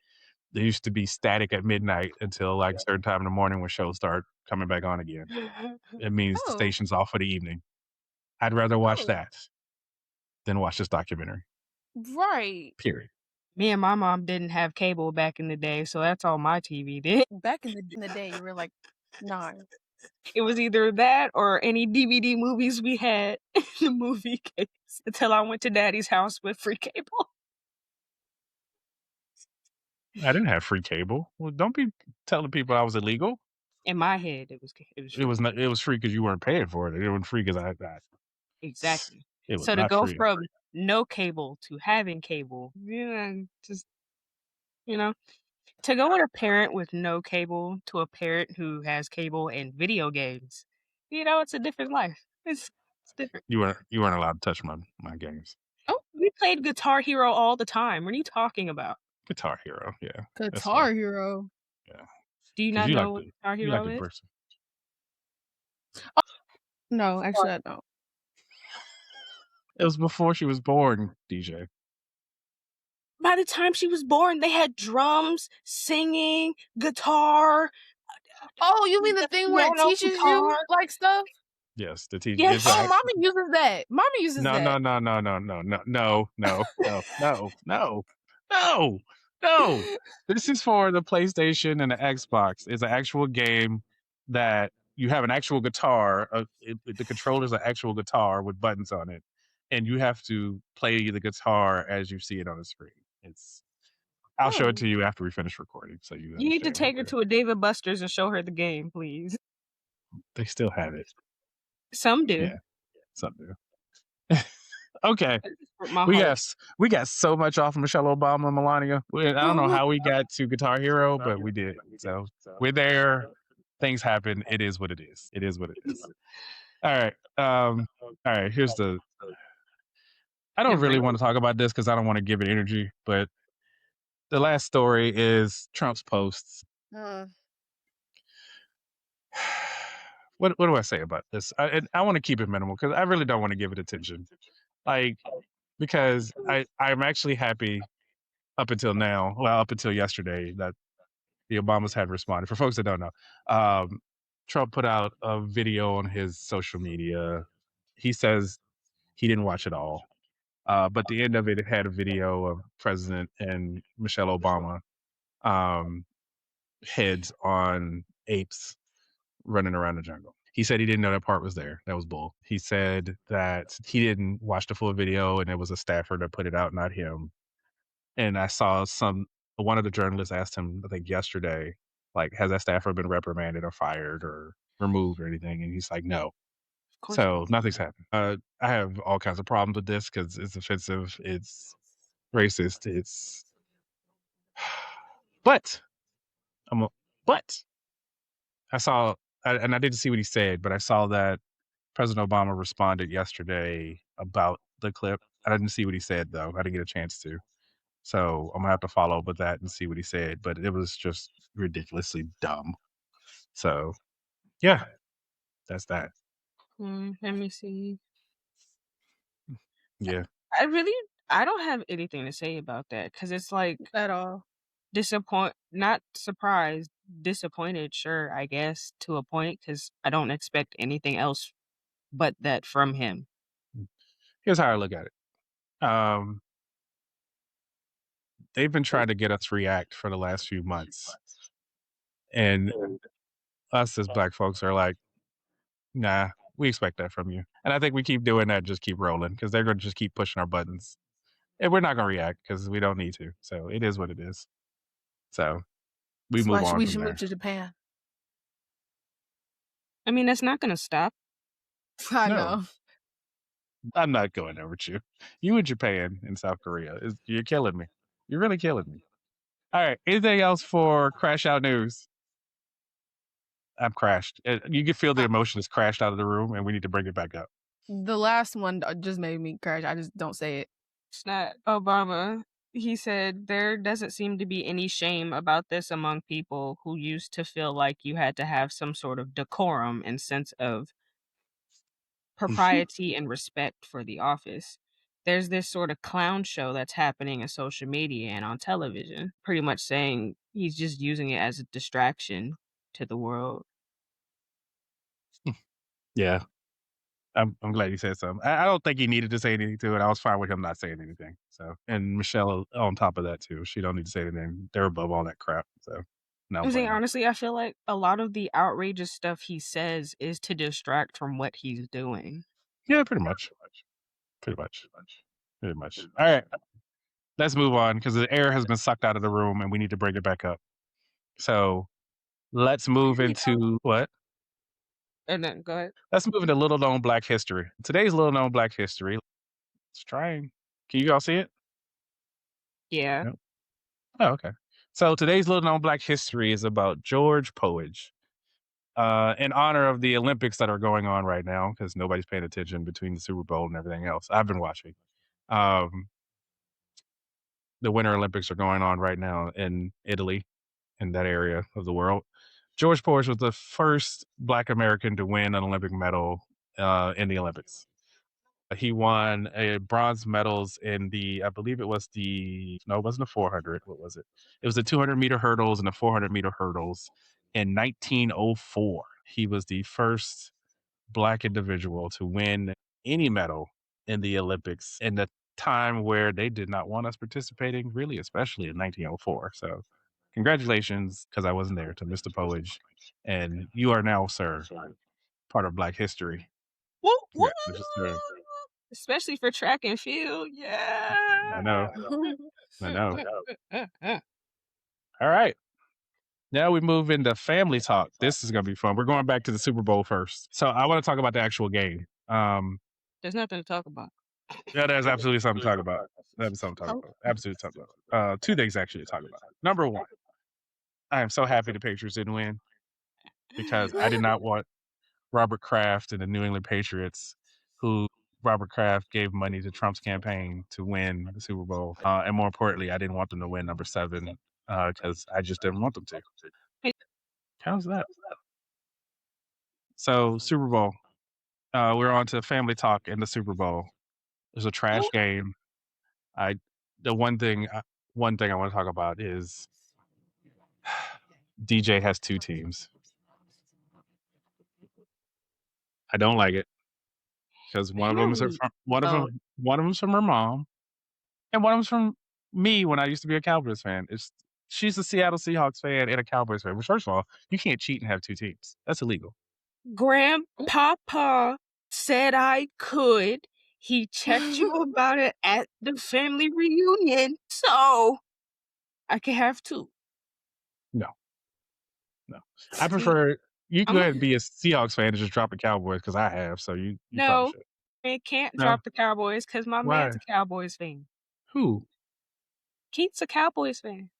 S1: There used to be static at midnight until like a certain time in the morning when shows start coming back on again. It means the
S3: Oh,
S1: station's off for the evening. I'd rather watch
S3: oh,
S1: that than watch this documentary.
S3: right.
S1: Period.
S2: Me and my mom didn't have cable back in the day, so that's all my TV did.
S3: Back in the day, you were like 9.
S2: It was either that or any DVD movies we had in the movie case until I went to Daddy's house with free cable.
S1: I didn't have free cable. Well, don't be telling people I was illegal.
S2: In my head, it was
S1: It
S2: free.
S1: was not. It was free because you weren't paying for it. It wasn't free because I.
S2: Exactly.
S1: It was
S2: So to
S1: not
S2: go
S1: free.
S2: from no cable to having cable, just to go with a parent with no cable to a parent who has cable and video games, it's a different life. It's different.
S1: You weren't allowed to touch my games.
S2: Oh, we played Guitar Hero all the time. What are you talking about?
S1: Guitar Hero, yeah. that's
S3: Guitar
S1: fair.
S3: Hero.
S1: Yeah.
S2: Do you
S1: 'Cause
S2: not
S1: you
S2: know
S1: like
S2: what
S1: the
S2: Guitar
S1: you like
S2: Hero
S1: the
S2: is?
S1: person.
S3: No, actually, I don't.
S1: It was before she was born, DJ.
S2: By the time she was born, they had drums, singing, guitar,
S3: Oh, you mean the thing where it
S2: piano,
S3: teaches you
S2: guitar.
S3: like stuff?
S1: Yes, the teacher.
S2: Yes.
S1: It's
S3: Oh,
S1: like,
S3: mommy uses that. Mommy uses
S1: no,
S3: that.
S1: no. This is for the PlayStation and the Xbox. It's an actual game that you have an actual guitar. The controller's an actual guitar with buttons on it, and you have to play the guitar as you see it on the screen. I'll show it
S3: Oh.
S1: to you after we finish recording, so you
S2: You need to
S1: understand.
S2: take her to a David Buster's and show her the game, please.
S1: They still have it.
S2: Some do.
S1: Yeah, some do. Okay.
S2: My
S1: We
S2: heart.
S1: got so much off of Michelle Obama and Melania. I don't know how we got to Guitar Hero, but we did. So we're there. Things happen. It is what it is. It is what it is. All right. All right. Here's the. I don't really want to talk about this because I don't want to give it energy, but the last story is Trump's posts. What do I say about this? I want to keep it minimal because I really don't want to give it attention. Because I'm actually happy up until now, well, up until yesterday, that the Obamas had responded. For folks that don't know, Trump put out a video on his social media. He says he didn't watch it all. But the end of it, it had a video of President and Michelle Obama heads on apes running around the jungle. He said he didn't know that part was there. That was bull. He said that he didn't watch the full video and it was a staffer that put it out, not him. And I saw one of the journalists asked him, I think yesterday, like, has that staffer been reprimanded or fired or removed or anything? And he's like, no. So nothing's happened. I have all kinds of problems with this because it's offensive, it's racist, but but and I didn't see what he said, but I saw that President Obama responded yesterday about the clip. I didn't see what he said though. I didn't get a chance to. So I'm gonna have to follow up with that and see what he said. But it was just ridiculously dumb. So yeah, that's that.
S2: Let me see.
S1: Yeah.
S2: I don't have anything to say about that because it's like
S3: At all.
S2: not surprised, disappointed, sure, I guess, to a point because I don't expect anything else but that from him.
S1: Here's how I look at it. They've been trying to get us to react for the last few months. And us as black folks are like, nah, we expect that from you. And I think we keep doing that, just keep rolling because they're going to just keep pushing our buttons. And we're not going to react because we don't need to. So it is what it is. So we
S3: That's
S1: move
S3: why
S1: on
S3: we
S1: from
S3: should
S1: there.
S3: move to Japan.
S2: I mean, that's not going to stop.
S3: I
S1: No.
S3: know.
S1: I'm not going there with you. You in Japan and South Korea. You're killing me. You're really killing me. All right. Anything else for Crash Out News? I'm crashed. You can feel the emotion is crashed out of the room, and we need to bring it back up.
S3: The last one just made me crash. I just don't say it.
S2: It's not Obama. He said there doesn't seem to be any shame about this among people who used to feel like you had to have some sort of decorum and sense of propriety and respect for the office. There's this sort of clown show that's happening in social media and on television, pretty much saying he's just using it as a distraction to the world.
S1: Yeah. I'm glad you said something. I don't think he needed to say anything to it. I was fine with him not saying anything. So, and Michelle on top of that too. She don't need to say anything. They're above all that crap. So, no.
S2: I'm saying honestly, I feel like a lot of the outrageous stuff he says is to distract from what he's doing.
S1: Yeah, pretty much. Pretty much. All right. Let's move on because the air has been sucked out of the room and we need to bring it back up. So let's move into what?
S2: And then go ahead.
S1: Let's move into little known Black history. Today's little known Black history. Let's try. Can you all see it?
S2: Yeah.
S1: Nope. Oh, okay. So today's little known Black history is about George Poage. In honor of the Olympics that are going on right now, because nobody's paying attention between the Super Bowl and everything else. I've been watching. The Winter Olympics are going on right now in Italy, in that area of the world. George Poage was the first Black American to win an Olympic medal in the Olympics. He won bronze medals in I believe it wasn't the 400. What was it? It was the 200-meter hurdles and the 400-meter hurdles in 1904. He was the first Black individual to win any medal in the Olympics in the time where they did not want us participating, really, especially in 1904. So congratulations, because I wasn't there, to Mr. Poage. And you are now, sir, part of Black history.
S2: Woo, woo!
S1: Congratulations, sir.
S2: Especially for track and field. Yeah.
S1: I know. All right. Now we move into family talk. This is going to be fun. We're going back to the Super Bowl first. So I want to talk about the actual game.
S2: There's nothing to talk about.
S1: Yeah, there's absolutely something to talk about. Absolutely something to talk about. Two things actually to talk about. Number one, I am so happy the Patriots didn't win because I did not want Robert Kraft and the New England Patriots, who Robert Kraft gave money to Trump's campaign to win the Super Bowl. And more importantly, I didn't want them to win number 7 because I just didn't want them to. How's that? So Super Bowl. We're on to family talk in the Super Bowl. It was a trash game. The one thing I want to talk about is DJ has 2 teams. I don't like it because one of them is
S2: Really?
S1: from one of
S2: Oh,
S1: them. One of them's from her mom, and one of them's from me when I used to be a Cowboys fan. She's a Seattle Seahawks fan and a Cowboys fan. Well, first of all, you can't cheat and have two teams. That's illegal.
S2: Grandpapa said I could. He checked you about it at the family reunion, so I can have two.
S1: No, no. I
S2: See,
S1: prefer you can
S2: I'm
S1: go
S2: a,
S1: ahead and be a Seahawks fan and just drop the Cowboys because I have. So you probably
S2: no,
S1: should.
S2: I can't
S1: No,
S2: drop the Cowboys because my man's
S1: why?
S2: a Cowboys fan.
S1: Who?
S2: Keith's a Cowboys fan.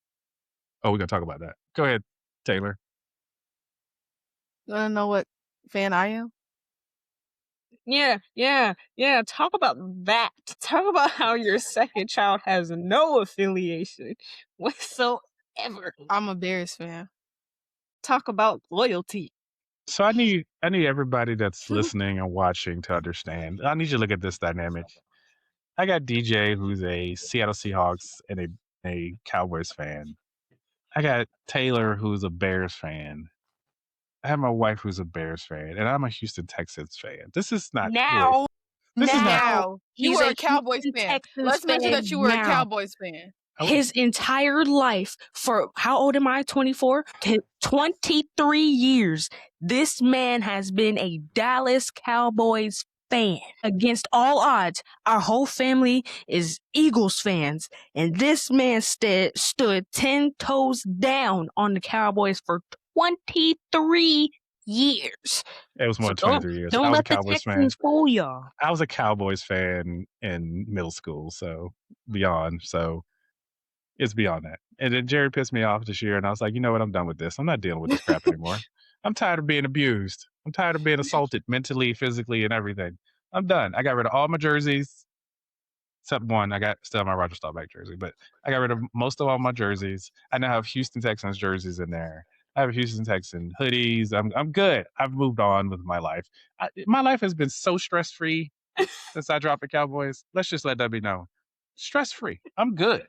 S1: Oh, we're gonna talk about that. Go ahead, Taylor.
S3: You wanna know what fan I am?
S2: Yeah. Talk about that. Talk about how your second child has no affiliation whatsoever.
S3: I'm a Bears fan.
S2: Talk about loyalty.
S1: So I need everybody that's listening and watching to understand. I need you to look at this dynamic. I got DJ who's a Seattle Seahawks and a Cowboys fan. I got Taylor who's a Bears fan. I have my wife who's a Bears fan, and I'm a Houston Texans fan. This is not great.
S2: Now,
S1: This is not.
S3: Now, you
S2: he's
S3: were
S2: a
S3: a Cowboys
S2: Houston
S3: fan.
S2: Texans
S3: Let's mention
S2: fan
S3: that you were a
S2: now.
S3: Cowboys fan.
S2: His entire life, for how old am I? 24? 23 years. This man has been a Dallas Cowboys fan. Against all odds, our whole family is Eagles fans. And this man stood 10 toes down on the Cowboys for 23 years.
S1: It was more than
S2: So
S1: 23 years.
S2: don't
S1: I was a
S2: let the
S1: Cowboys fan.
S2: Texans fool y'all.
S1: I was a Cowboys fan in middle school, so beyond. So it's beyond that. And then Jerry pissed me off this year, and I was like, you know what? I'm done with this. I'm not dealing with this crap anymore. I'm tired of being abused. I'm tired of being assaulted mentally, physically, and everything. I'm done. I got rid of all my jerseys, except one. I got still my Roger Staubach jersey, but I got rid of most of all my jerseys. I now have Houston Texans jerseys in there. I have Houston Texan hoodies. I'm good. I've moved on with my life. My life has been so stress free since I dropped the Cowboys. Let's just let that be known. Stress free. I'm good.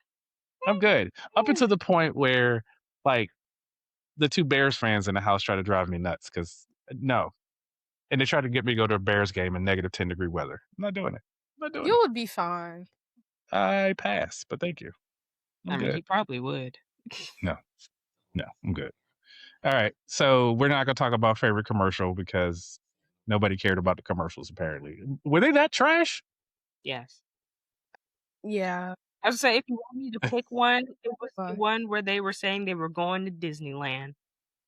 S1: I'm good. Up until the point where, like, the two Bears fans in the house try to drive me nuts because no. And they try to get me to go to a Bears game in negative 10-degree weather. I'm not doing it. I'm not doing
S3: You
S1: it.
S3: would be fine.
S1: I pass, but thank you. I'm
S2: I mean,
S1: good.
S2: he probably would.
S1: No, I'm good. All right. So we're not going to talk about favorite commercial because nobody cared about the commercials, apparently. Were they that trash?
S2: Yes.
S3: Yeah.
S2: I would say if you want me to pick one, it was the
S3: Fine.
S2: one where they were saying they were going to Disneyland,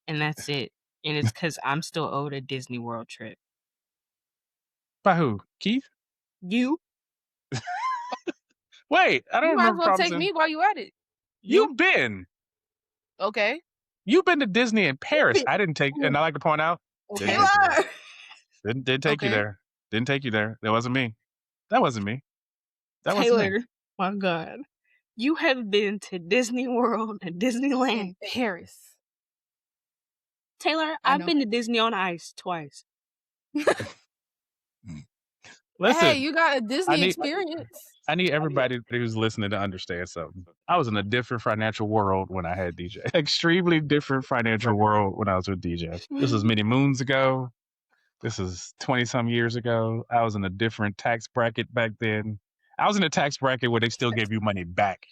S2: and that's it. And it's because I'm still owed a Disney World trip.
S1: By who? Keith?
S2: You?
S1: Wait, I don't
S3: You might as
S1: remember
S3: well take
S1: promising.
S3: me while you at it.
S1: You've been.
S3: Okay.
S1: You've been to Disney in Paris. I didn't take, and I like to point out, didn't take you there. Didn't take you
S3: Okay.
S1: there. Didn't take you there. That wasn't me. That wasn't me. That wasn't me.
S2: Taylor, my God. You have been to Disney World and Disneyland.
S3: In Paris.
S2: Taylor,
S3: I
S2: I've
S3: know.
S2: been to Disney on Ice twice.
S1: Listen,
S3: Hey, you got a Disney
S1: need-
S3: experience.
S1: I need everybody who's listening to understand something. I was in a different financial world when I had DJ. Extremely different financial world when I was with DJ. This was many moons ago. This is 20-some years ago. I was in a different tax bracket back then. I was in a tax bracket where they still gave you money back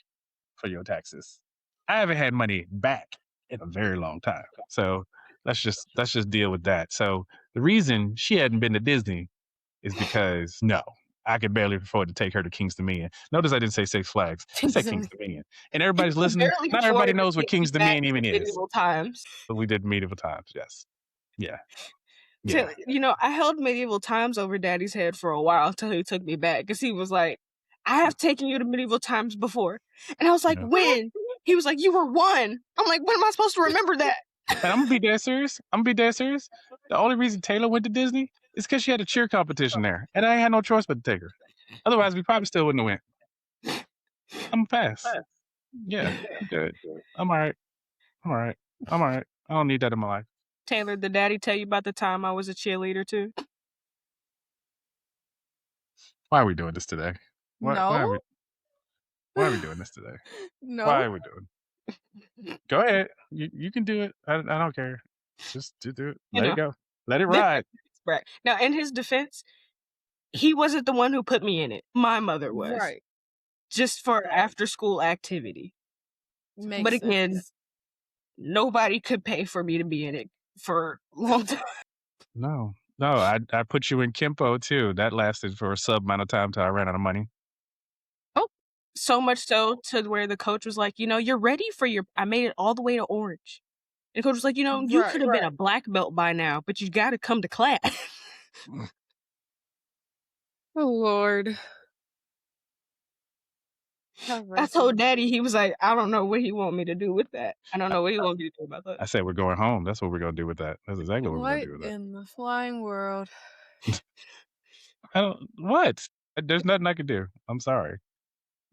S1: for your taxes. I haven't had money back in a very long time. So let's just deal with that. So the reason she hadn't been to Disney is because no, I could barely afford to take her to King's Dominion. Notice I didn't say Six Flags. I said King's Dominion. And everybody's listening. Not everybody knows what King's Dominion even is.
S2: Medieval times.
S1: But we did medieval times, yes. Yeah.
S2: So, I held medieval times over Daddy's head for a while until he took me back because he was like, I have taken you to medieval times before. And I was like, when? He was like, you were 1. I'm like, when am I supposed to remember that?
S1: And I'm going to be dead serious. The only reason Taylor went to Disney is because she had a cheer competition there. And I had no choice but to take her. Otherwise, we probably still wouldn't have went. I'm going to pass. Yeah, I'm good. I'm all right. I don't need that in my life.
S2: Taylor, did Daddy tell you about the time I was a cheerleader too?
S1: Why are we doing this today? Why are we doing this today?
S3: No.
S1: Why are we doing? Go ahead. You can do it. I don't care. Just do it. Let it go. Let it ride.
S2: Right. Now, in his defense, he wasn't the one who put me in it. My mother was.
S3: Right.
S2: Just for after school activity.
S3: Makes
S2: But
S3: sense.
S2: again, nobody could pay for me to be in it for a long time.
S1: No, I put you in Kempo too. That lasted for a sub amount of time till I ran out of money.
S2: So much so to where the coach was like, you're ready for I made it all the way to orange. And the coach was like, you
S3: Right.
S2: could have been a black belt by now, but you got to come to class.
S3: Oh Lord.
S2: I told Daddy, he was like, I don't know what he want me to do with that. I don't know what he want me to do about that.
S1: I said we're going home. That's what we're gonna do with that. That's exactly what we're gonna
S3: What
S1: do with that.
S3: in the flying world?
S1: What? There's nothing I could do. I'm sorry.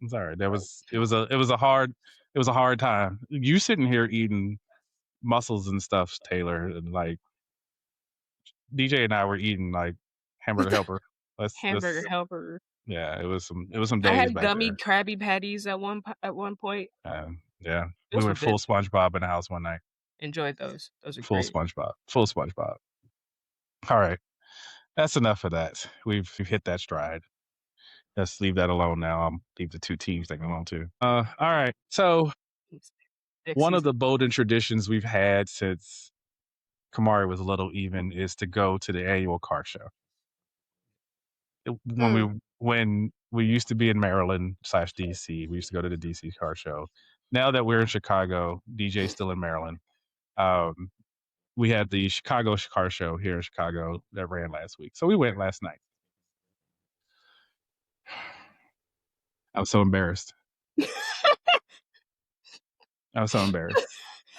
S1: It was a hard time. You sitting here eating mussels and stuff, Taylor, and like DJ and I were eating like hamburger helper.
S2: Hamburger helper.
S1: Yeah, it was some
S2: I
S1: days
S2: had
S1: back
S2: gummy
S1: there.
S2: Krabby Patties at one point.
S1: Yeah, we
S2: Those
S1: were
S2: were
S1: full
S2: good.
S1: SpongeBob in the house one night.
S2: Enjoyed those. Those are
S1: Full
S2: great.
S1: SpongeBob. All right, that's enough of that. We've hit that stride. Let's leave that alone now. I'll leave the two teams thing alone too. All right. So one of the bolden traditions we've had since Kamari was little even is to go to the annual car show. When we used to be in Maryland / DC, we used to go to the DC car show. Now that we're in Chicago, DJ's still in Maryland. We had the Chicago car show here in Chicago that ran last week. So we went last night. I was so embarrassed. I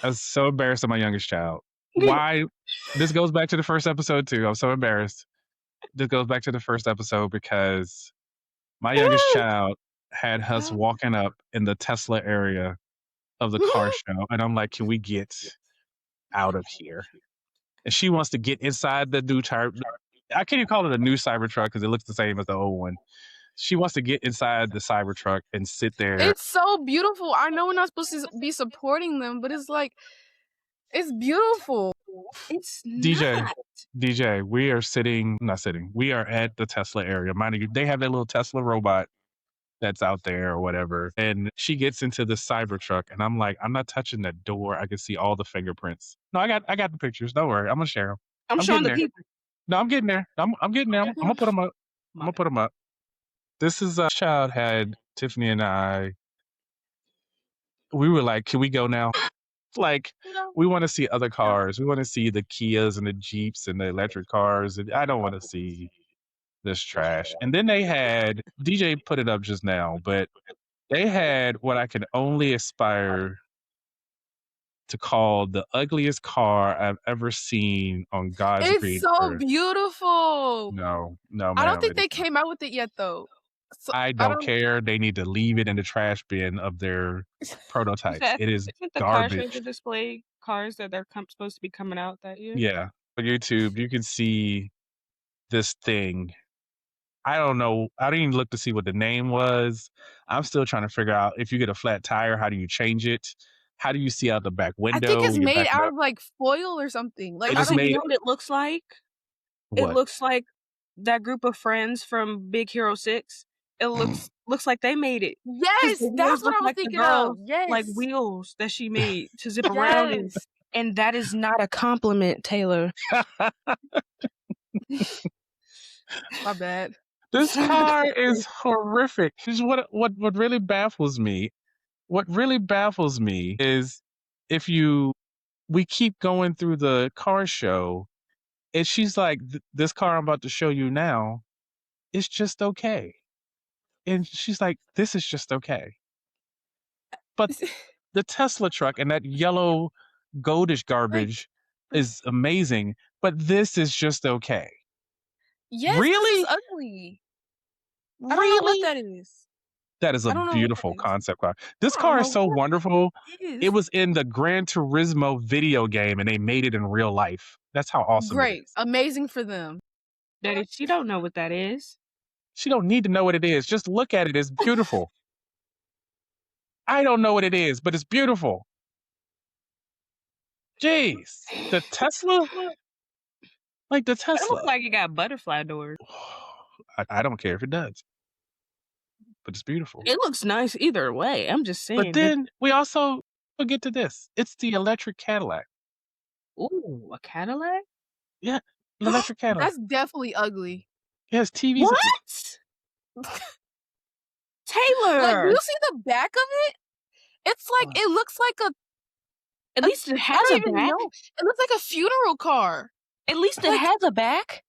S1: was so embarrassed of my youngest child. Why? This goes back to the first episode too. I'm so embarrassed. This goes back to the first episode because my youngest child had us walking up in the Tesla area of the car show, and I'm like, "Can we get out of here?" And she wants to get inside the new tire. I can't even call it a new Cybertruck because it looks the same as the old one. She wants to get inside the Cybertruck and sit there.
S3: It's so beautiful. I know we're not supposed to be supporting them, but it's like, it's beautiful.
S2: It's
S1: DJ,
S2: not.
S1: DJ, we are at the Tesla area. Mind you, they have that little Tesla robot that's out there or whatever. And she gets into the Cybertruck, and I'm like, I'm not touching that door. I can see all the fingerprints. No, I got the pictures. Don't worry. I'm gonna share them.
S2: I'm showing the
S1: there.
S2: people.
S1: No, I'm getting there. I'm getting there. I'm gonna put them up. I'm gonna put them up. This is a child had Tiffany and I. We were like, can we go now? Like, we want to see other cars. We want to see the Kias and the Jeeps and the electric cars. And I don't want to see this trash. And then they had DJ put it up just now, but they had what I can only aspire to call the ugliest car I've ever seen on God's green
S3: It's so
S1: earth.
S3: beautiful.
S1: No, ma'am.
S3: I don't think they came out with it yet, though. So,
S1: I don't care. They need to leave it in the trash bin of their prototypes. It is
S2: Isn't the car show
S1: garbage.
S2: to display cars that they're supposed to be coming out that year?
S1: Yeah. On YouTube, you can see this thing. I don't know. I didn't even look to see what the name was. I'm still trying to figure out if you get a flat tire, how do you change it? How do you see out the back window?
S3: I think it's
S1: when you're
S3: made
S1: backing
S3: out
S1: up?
S3: of like foil or something. Like,
S1: It
S2: I
S1: is
S2: don't
S1: made.
S2: know what it looks like.
S1: What?
S2: It looks like that group of friends from Big Hero 6. It looks like they made it. 'Cause
S3: yes,
S2: the
S3: that's
S2: wheels
S3: what
S2: look
S3: I was
S2: like the
S3: thinking
S2: girl,
S3: of. Yes.
S2: like wheels that she made to zip around in.
S3: Yes.
S2: And that is not a compliment, Taylor.
S3: My bad.
S1: This car is horrific. Here's what really baffles me. What really baffles me is we keep going through the car show, and she's like, "This car I'm about to show you now, it's just okay." And she's like, "This is just okay." But the Tesla truck and that yellow goldish garbage is amazing, but this is just okay.
S3: Yes,
S1: Really?
S3: this is ugly.
S1: Really?
S3: I don't know what that is.
S1: That is a
S3: I don't know what
S1: beautiful
S3: that is.
S1: concept car. This
S2: I don't
S1: car
S2: know
S1: is so
S2: what
S1: wonderful.
S3: It
S1: It
S3: is.
S1: was in the Gran Turismo video game, and they made it in real life. That's how awesome it
S3: Great.
S1: is.
S3: Amazing for them.
S2: Daddy, she don't know what that is.
S1: She don't need to know what it is. Just look at it. It's beautiful. I don't know what it is, but it's beautiful. Jeez. The Tesla? Like the
S2: It looks
S1: Tesla.
S2: like it got butterfly doors.
S1: I don't care if it does, but it's beautiful.
S2: It looks nice either way. I'm just
S1: But
S2: saying.
S1: then we also forget to this. It's the electric Cadillac.
S2: Ooh, a Cadillac?
S1: Yeah, electric Cadillac.
S3: That's definitely ugly.
S1: It has TVs.
S2: What?
S3: Like, do
S2: Taylor!
S3: you see the back of it? It's like it looks like a.
S2: At least it
S3: I
S2: has
S3: don't
S2: a
S3: even
S2: back.
S3: know. It looks like a funeral car.
S2: At least it
S3: Like-
S2: has a back.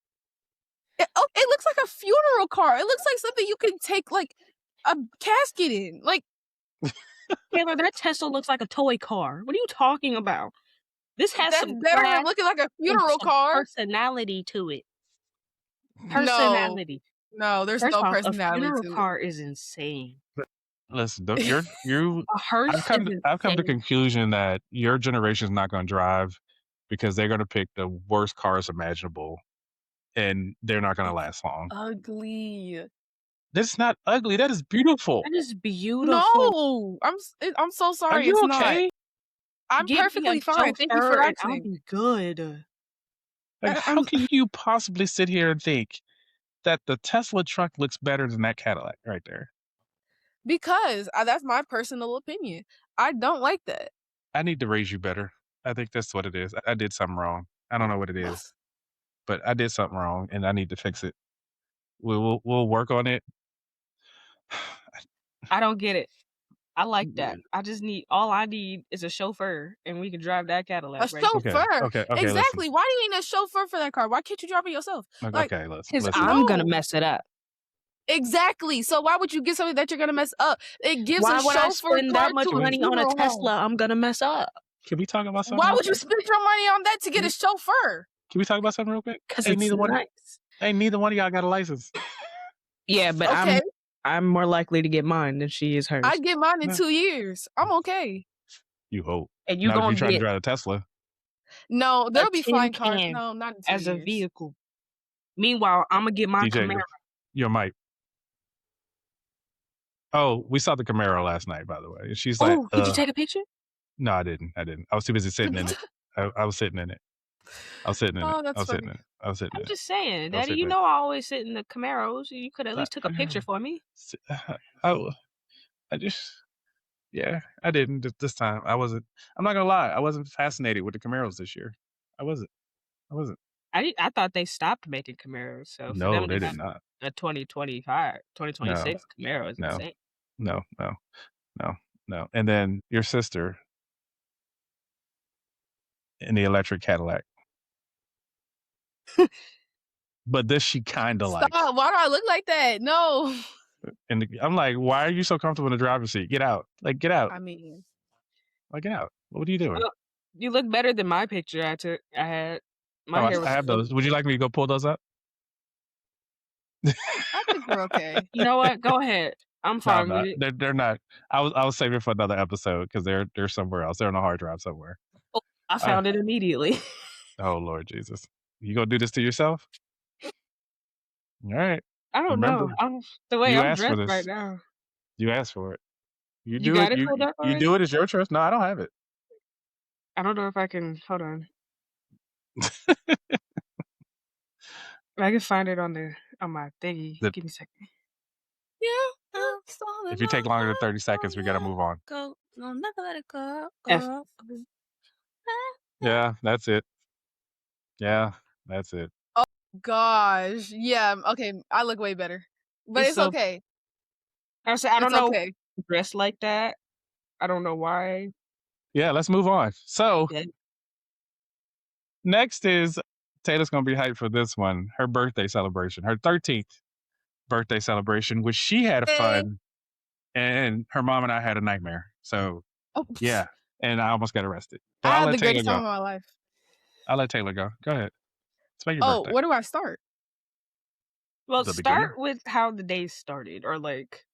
S3: It looks like a funeral car. It looks like something you can take like a casket in. Like,
S2: Taylor, that Tesla looks like a toy car. What are you talking about? This has
S3: that's
S2: some
S3: better
S2: class
S3: than looking like a
S2: and
S3: funeral
S2: some
S3: car.
S2: personality to it.
S3: No,
S2: Personality.
S3: no, there's
S2: First
S3: no
S2: off, a
S3: personality
S2: funeral
S3: to it.
S2: car is insane.
S1: Listen, you.
S2: A hearse
S1: I've come
S2: is
S1: to the
S2: insane.
S1: conclusion that your generation is not going to drive because they're going to pick the worst cars imaginable, and they're not going to last long.
S3: Ugly.
S1: That's not ugly. That is beautiful.
S2: That is beautiful.
S3: No, I'm so sorry.
S1: Are you
S3: it's
S1: okay?
S3: not. I'm
S2: Give me a
S3: perfectly fine. Thank you for
S2: chauffeur and I'll
S3: asking.
S2: be good.
S1: Like, how can you possibly sit here and think that the Tesla truck looks better than that Cadillac right there?
S3: Because that's my personal opinion. I don't like that.
S1: I need to raise you better. I think that's what it is. I did something wrong. I don't know what it is, but I did something wrong, and I need to fix it. We'll work on it.
S2: I don't get it. I like that. All I need is a chauffeur and we can drive that
S3: A
S2: Cadillac, right?
S3: chauffeur.
S1: Okay,
S3: Exactly.
S1: listen.
S3: Why do you need a chauffeur for that car? Why can't you drive it yourself? Like,
S1: Okay, listen.
S2: Because
S1: listen.
S2: I'm gonna
S3: No.
S2: mess it up.
S3: exactly. So why would you get something that you're gonna mess up? It gives
S2: Why
S3: a
S2: would I
S3: chauffeur
S2: spend
S3: car
S2: that much
S3: to a
S2: money on a
S3: funeral home.
S2: Tesla? I'm gonna mess up.
S1: Can we talk about something?
S3: Why
S1: real
S3: would you
S1: quick?
S3: spend your money on that to get a chauffeur?
S1: Can we talk about something real quick?
S2: Because
S1: Ain't
S2: it's
S1: neither one.
S2: nice.
S1: Ain't neither one of y'all got a license.
S2: Yeah, but
S3: Okay,
S2: I'm more likely to get mine than she is hers.
S3: I get mine in
S1: No.
S3: 2 years. I'm okay.
S1: You hope.
S2: And you
S1: Not if
S2: gonna
S1: you're trying to
S2: get
S1: drive a Tesla.
S3: No, there'll be
S2: tin
S3: flying cars.
S2: can
S3: No, not in 2
S2: as a
S3: years.
S2: vehicle. Meanwhile, I'm gonna get my
S1: DJ,
S2: Camaro.
S1: your mic. Oh, we saw the Camaro last night, by the way. And she's like,
S2: Oh, did you take a picture?
S1: no, I didn't. I was too busy sitting in it. I was sitting in it. I was sitting in it.
S3: Oh, that's
S1: I was sitting
S3: funny.
S1: in it. I was sitting
S2: I'm
S1: in it.
S2: just saying,
S1: I'll
S2: Daddy.
S1: sit
S2: You
S1: there.
S2: know I always sit in the Camaros. You could at least took a picture for me.
S1: I just, yeah, I didn't this time. I wasn't. I'm not gonna lie. I wasn't fascinated with the Camaros this year. I wasn't.
S2: I thought they stopped making Camaros. So for
S1: No,
S2: them
S1: they
S2: to
S1: did
S2: have
S1: not.
S2: a 2026 Camaro is
S1: No.
S2: insane.
S1: No. And then your sister in the electric Cadillac. But this she kind of likes.
S3: Stop. Why do I look like that? No.
S1: And I'm like, why are you so comfortable in the driver's seat? Get out. Like, get out.
S3: I mean,
S1: Like, get out. What are you doing?
S2: Well, you look better than my picture I took. I had my hair was.
S1: I have those. Would you like me to go pull those up?
S3: I think we're okay.
S2: You know what? Go ahead. I'm
S1: No,
S2: fine
S1: I'm not.
S2: with it.
S1: They're not. I was saving it for another episode because they're somewhere else. They're on a hard drive somewhere.
S2: Oh, I found it immediately.
S1: Oh Lord Jesus, you gonna do this to yourself? All right.
S2: I don't
S1: Remember,
S2: know. The way
S1: you
S2: I'm
S1: asked for
S2: dressed
S1: this.
S2: right now.
S1: You asked for it. You
S2: You
S1: do
S2: got
S1: it.
S2: it pulled up
S1: You
S2: already?
S1: do it. It's your choice. No, I don't have it.
S2: I don't know if I can. Hold on. I can find it on my thingy. Give me a second.
S3: Yeah.
S1: If you take longer than 30 seconds, we gotta move on.
S3: Go. No, never let it go.
S2: F.
S1: Yeah, that's it. Yeah, that's it.
S3: Gosh. Yeah. Okay. I look way better. But it's
S2: so-
S3: okay.
S2: I said I don't
S3: It's
S2: know.
S3: okay.
S2: Dressed like that. I don't know why.
S1: Yeah, let's move on. So
S2: Yeah.
S1: next is Taylor's gonna be hyped for this one. Her birthday celebration, her 13th birthday celebration, which she had fun, and her mom and I had a nightmare. So
S3: Oh,
S1: yeah, and I almost got arrested. But
S3: I
S1: I'll
S3: had
S1: let
S3: the
S1: Taylor
S3: greatest time of
S1: go.
S3: my life.
S1: I'll let Taylor go. Go ahead. It's about your
S3: Oh,
S1: birthday.
S3: where do I start?
S2: Well,
S1: The
S2: start
S1: beginning.
S2: with how the day started, or like.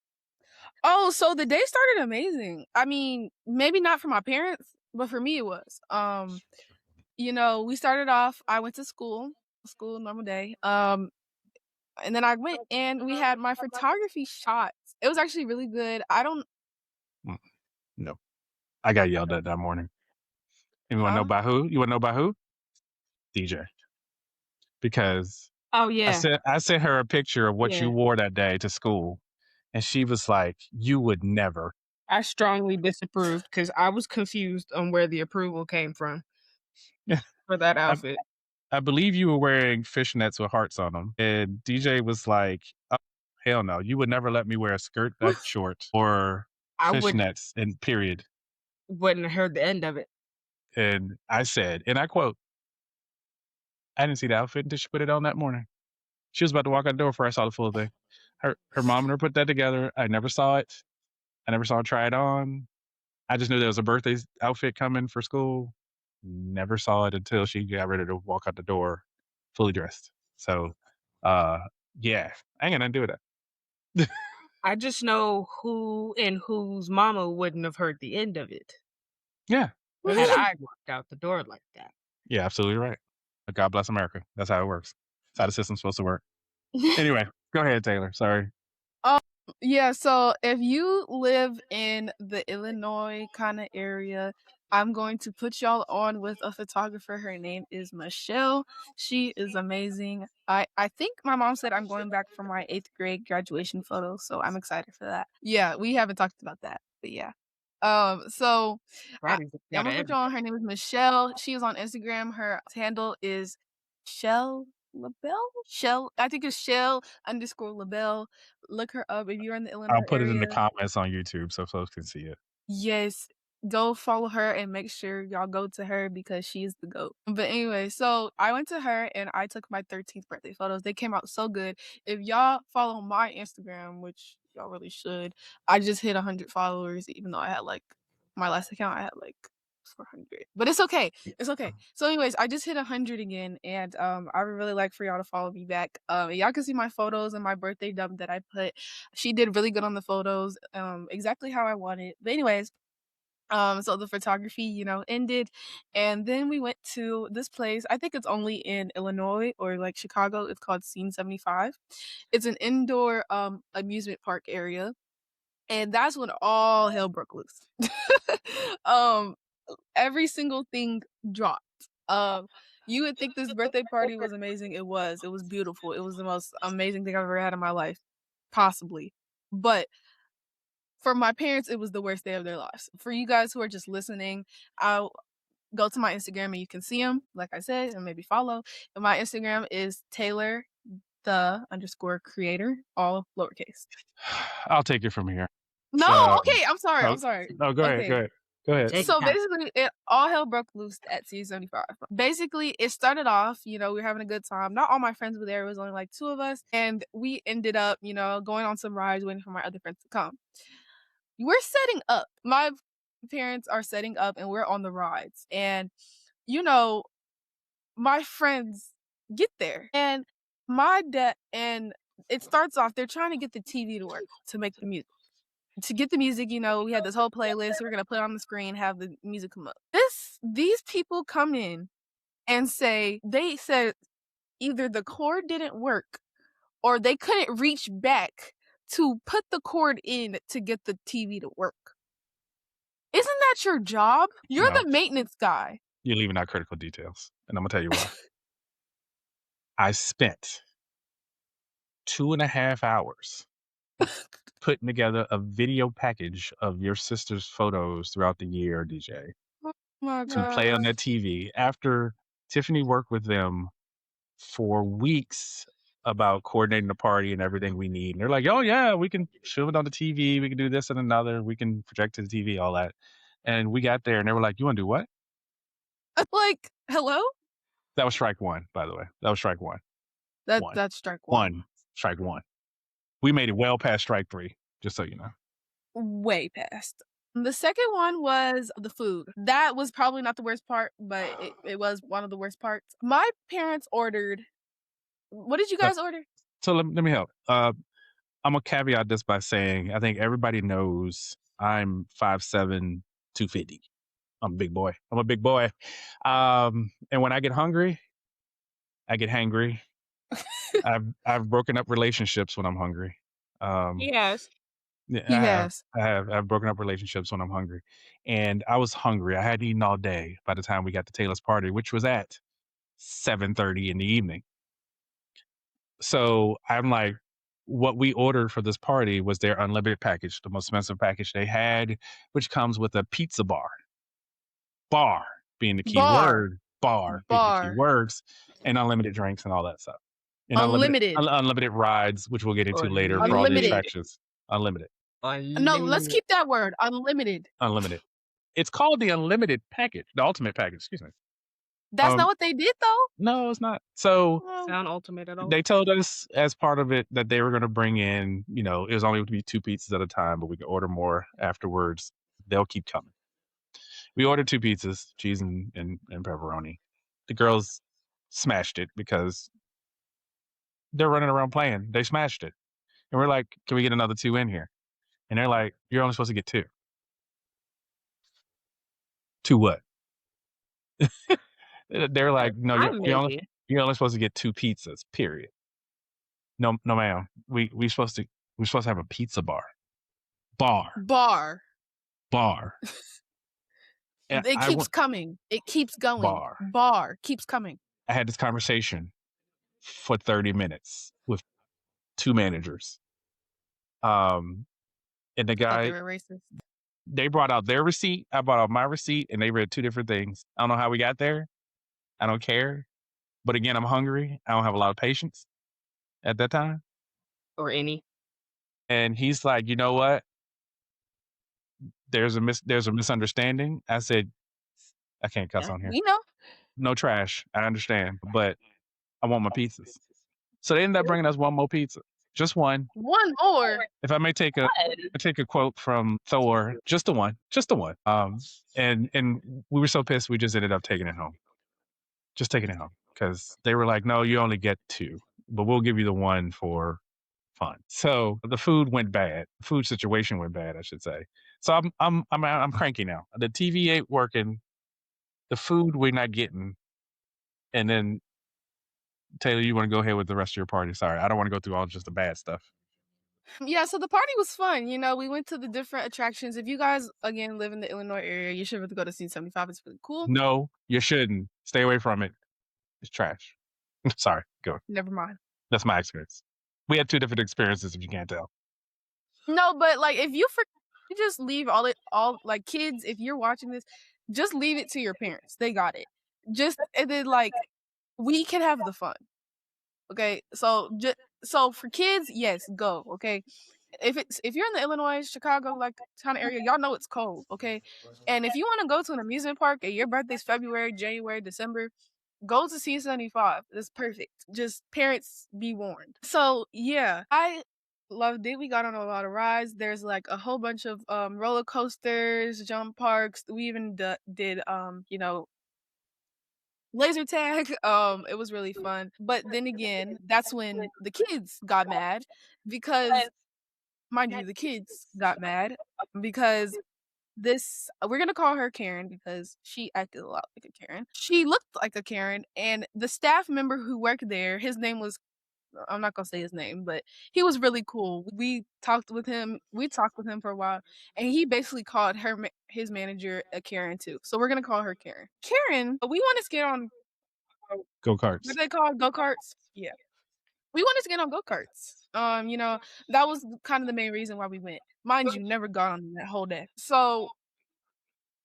S3: Oh, so the day started amazing. I mean, maybe not for my parents, but for me it was. You know, we started off, I went to school, normal day. And then I went and we had my photography shots. It was actually really good. I don't
S1: No, I got yelled at that morning. And you want to know by who? You want to know by who? DJ. because
S2: Oh yeah.
S1: I sent her a picture of what
S2: Yeah.
S1: you wore that day to school, and she was like, "You would never."
S2: I strongly disapproved because I was confused on where the approval came from for that
S1: I
S2: outfit.
S1: I believe you were wearing fishnets with hearts on them, and DJ was like, "Oh, hell no, you would never let me wear a skirt that short or
S2: I
S1: fishnets, and period."
S2: wouldn't have heard the end of it.
S1: And I said, and I quote, "I didn't see the outfit until she put it on that morning." She was about to walk out the door before I saw the full thing. Her mom and her put that together. I never saw it. I never saw her try it on. I just knew there was a birthday outfit coming for school. Never saw it until she got ready to walk out the door fully dressed. So, uh, yeah, I ain't got nothing to do with that.
S2: I just know who and whose mama wouldn't have heard the end of it
S1: Yeah,
S2: had
S1: that's true.
S2: I walked out the door like that.
S1: Yeah, absolutely right. But God bless America. That's how it works. That's how the system's supposed to work. Anyway, go ahead, Taylor. Sorry.
S3: Yeah, so if you live in the Illinois kind of area, I'm going to put y'all on with a photographer. Her name is Michelle. She is amazing. I think my mom said I'm going back for my 8th grade graduation photo, so I'm excited for that. Yeah, we haven't talked about that, but yeah. So I,
S2: Roddy's
S3: I'm
S2: got
S3: gonna put y'all on. Her name is Michelle. She is on Instagram. Her handle is Shell LaBelle. Shell, I think it's Shell_LaBelle. Look her up if you're in the
S1: I'll
S3: Illinois
S1: put it in the
S3: area.
S1: comments on YouTube so folks can see it.
S3: Yes, go follow her and make sure y'all go to her because she is the GOAT. But anyway, so I went to her and I took my 13th birthday photos. They came out so good. If y'all follow my Instagram, which y'all really should, I just hit 100 followers, even though I had like my last account, I had like 400. But it's okay. It's okay. So anyways, I just hit 100 again, and I would really like for y'all to follow me back. Y'all can see my photos and my birthday dump that I put. She did really good on the photos, exactly how I wanted. But anyways, so the photography, ended, and then we went to this place. I think it's only in Illinois or like Chicago. It's called Scene 75. It's an indoor amusement park area, and that's when all hell broke loose. um every single thing dropped. You would think this birthday party was amazing. It was. It was beautiful. It was the most amazing thing I've ever had in my life, possibly. But for my parents, it was the worst day of their lives. For you guys who are just listening, I'll go to my Instagram and you can see them, like I said, and maybe follow. And my Instagram is Taylor the _creator, all lowercase.
S1: I'll take it from here.
S3: No,
S1: Um,
S3: okay, I'm sorry.
S1: oh,
S3: I'm sorry.
S1: no, go ahead.
S3: Okay.
S1: Go ahead. Go ahead.
S5: Take
S3: So
S5: that.
S3: basically, all hell broke loose at C75. Basically, it started off, we were having a good time. Not all my friends were there. It was only like 2 of us. And we ended up, going on some rides, waiting for my other friends to come. We're setting up. My parents are setting up, and we're on the rides. And, my friends get there. And my dad, and it starts off, they're trying to get the TV to work to make the music. To get the music, we had this whole playlist. We're gonna put it on the screen, have the music come up. These people come in and they said either the cord didn't work or they couldn't reach back to put the cord in to get the TV to work. Isn't that your job? You're
S1: No.
S3: the maintenance guy.
S1: You're leaving out critical details, and I'm gonna tell you why. I spent 2.5 hours putting together a video package of your sister's photos throughout the year, DJ,
S3: Oh my
S1: to play on
S3: god.
S1: their TV after Tiffany worked with them for weeks about coordinating the party and everything we need. And they're like, "Oh yeah, we can show it on the TV. We can do this and another. We can project to the TV, all that." And we got there, and they were like, "You want to do what?"
S3: Like, hello?
S1: That was strike one, by the way. That was strike one.
S3: That's strike one.
S1: One. Strike one. We made it well past strike three, just so you know.
S3: Way past. The second one was the food. That was probably not the worst part, but it was one of the worst parts. My parents ordered. What did you guys order?
S1: So let me help. I'm gonna caveat this by saying I think everybody knows I'm 5'7", 250. I'm a big boy. I'm a big boy. And when I get hungry, I get hangry. I've broken up relationships when I'm hungry.
S2: Yes.
S1: Yeah,
S3: He has.
S1: I've broken up relationships when I'm hungry, and I was hungry. I hadn't eaten all day by the time we got to Taylor's party, which was at 7:30 in the evening. So I'm like, what we ordered for this party was their unlimited package, the most expensive package they had, which comes with a pizza bar. Bar being the key
S3: Bar.
S1: word, bar being the key
S3: Bar.
S1: words, and unlimited drinks and all that stuff. And
S3: Unlimited.
S1: unlimited rides, which we'll get into later for all the
S3: Unlimited.
S1: attractions. Unlimited.
S3: No, let's keep that word. Unlimited.
S1: Unlimited. It's called the unlimited package, the ultimate package, excuse me.
S3: That's not what they did though?
S1: No, it's not. So
S2: Sound ultimate at all.
S1: they told us as part of it that they were going to bring in, it was only going to be 2 pizzas at a time, but we could order more afterwards. They'll keep coming. We ordered 2 pizzas, cheese and pepperoni. The girls smashed it because they're running around playing. They smashed it. And we're like, can we get another 2 in here? And they're like, you're only supposed to get 2. 2 what? They're like, no, you're only supposed to get 2 pizzas, period. No, ma'am. We're supposed to have a pizza bar. Bar.
S3: It keeps coming. It keeps going. Bar keeps coming.
S1: I had this conversation for 30 minutes with 2 managers. And the guy,
S3: they were racist.
S1: They brought out their receipt. I brought out my receipt, and they read 2 different things. I don't know how we got there. I don't care. But again, I'm hungry. I don't have a lot of patience at that time.
S2: Or any.
S1: And he's like, you know what? There's a misunderstanding. I said, I can't cuss on here.
S3: We know.
S1: No trash. I understand, but I want my pizzas. So they ended up bringing us 1 more pizza. Just 1.
S3: 1 more.
S1: If I may take a quote from Thor, just the one. And we were so pissed we just ended up taking it home. Just taking it home because they were like, no, you only get 2, but we'll give you the 1 for fun. So the food went bad. The food situation went bad, I should say. So I'm cranky now. The TV ain't working. The food we're not getting. And then Taylor, you want to go ahead with the rest of your party? Sorry, I don't want to go through all just the bad stuff.
S3: Yeah, so the party was fun. We went to the different attractions. If you guys, again, live in the Illinois area, you should really go to C75. It's really cool.
S1: No, you shouldn't. Stay away from it. It's trash. Sorry, go.
S3: Never mind.
S1: That's my experience. We had 2 different experiences, if you can't tell.
S3: No, but if you just leave all kids, if you're watching this, just leave it to your parents. They got it. And then we can have the fun. Okay, so for kids, yes, go. Okay, if you're in the Illinois, Chicago, kind of area, y'all know it's cold. Okay, and if you want to go to an amusement park and your birthday's February, January, December, go to C75. It's perfect. Just parents be warned. So yeah, I loved it. We got on a lot of rides. There's a whole bunch of roller coasters, jump parks. We even did laser tag. It was really fun. But then again, that's when the kids got mad because, mind you, the kids got mad because we're gonna call her Karen because she acted a lot like a Karen. She looked like a Karen, and the staff member who worked there, his name was, I'm not gonna say his name, but he was really cool. We talked with him for a while, and he basically called his manager a Karen too. So we're gonna call her Karen. Karen, we want to get on
S1: Go-karts.
S3: what they call go-karts. Yeah, we wanted to get on go-karts. That was kind of the main reason why we went. Mind you, never got on that whole day. So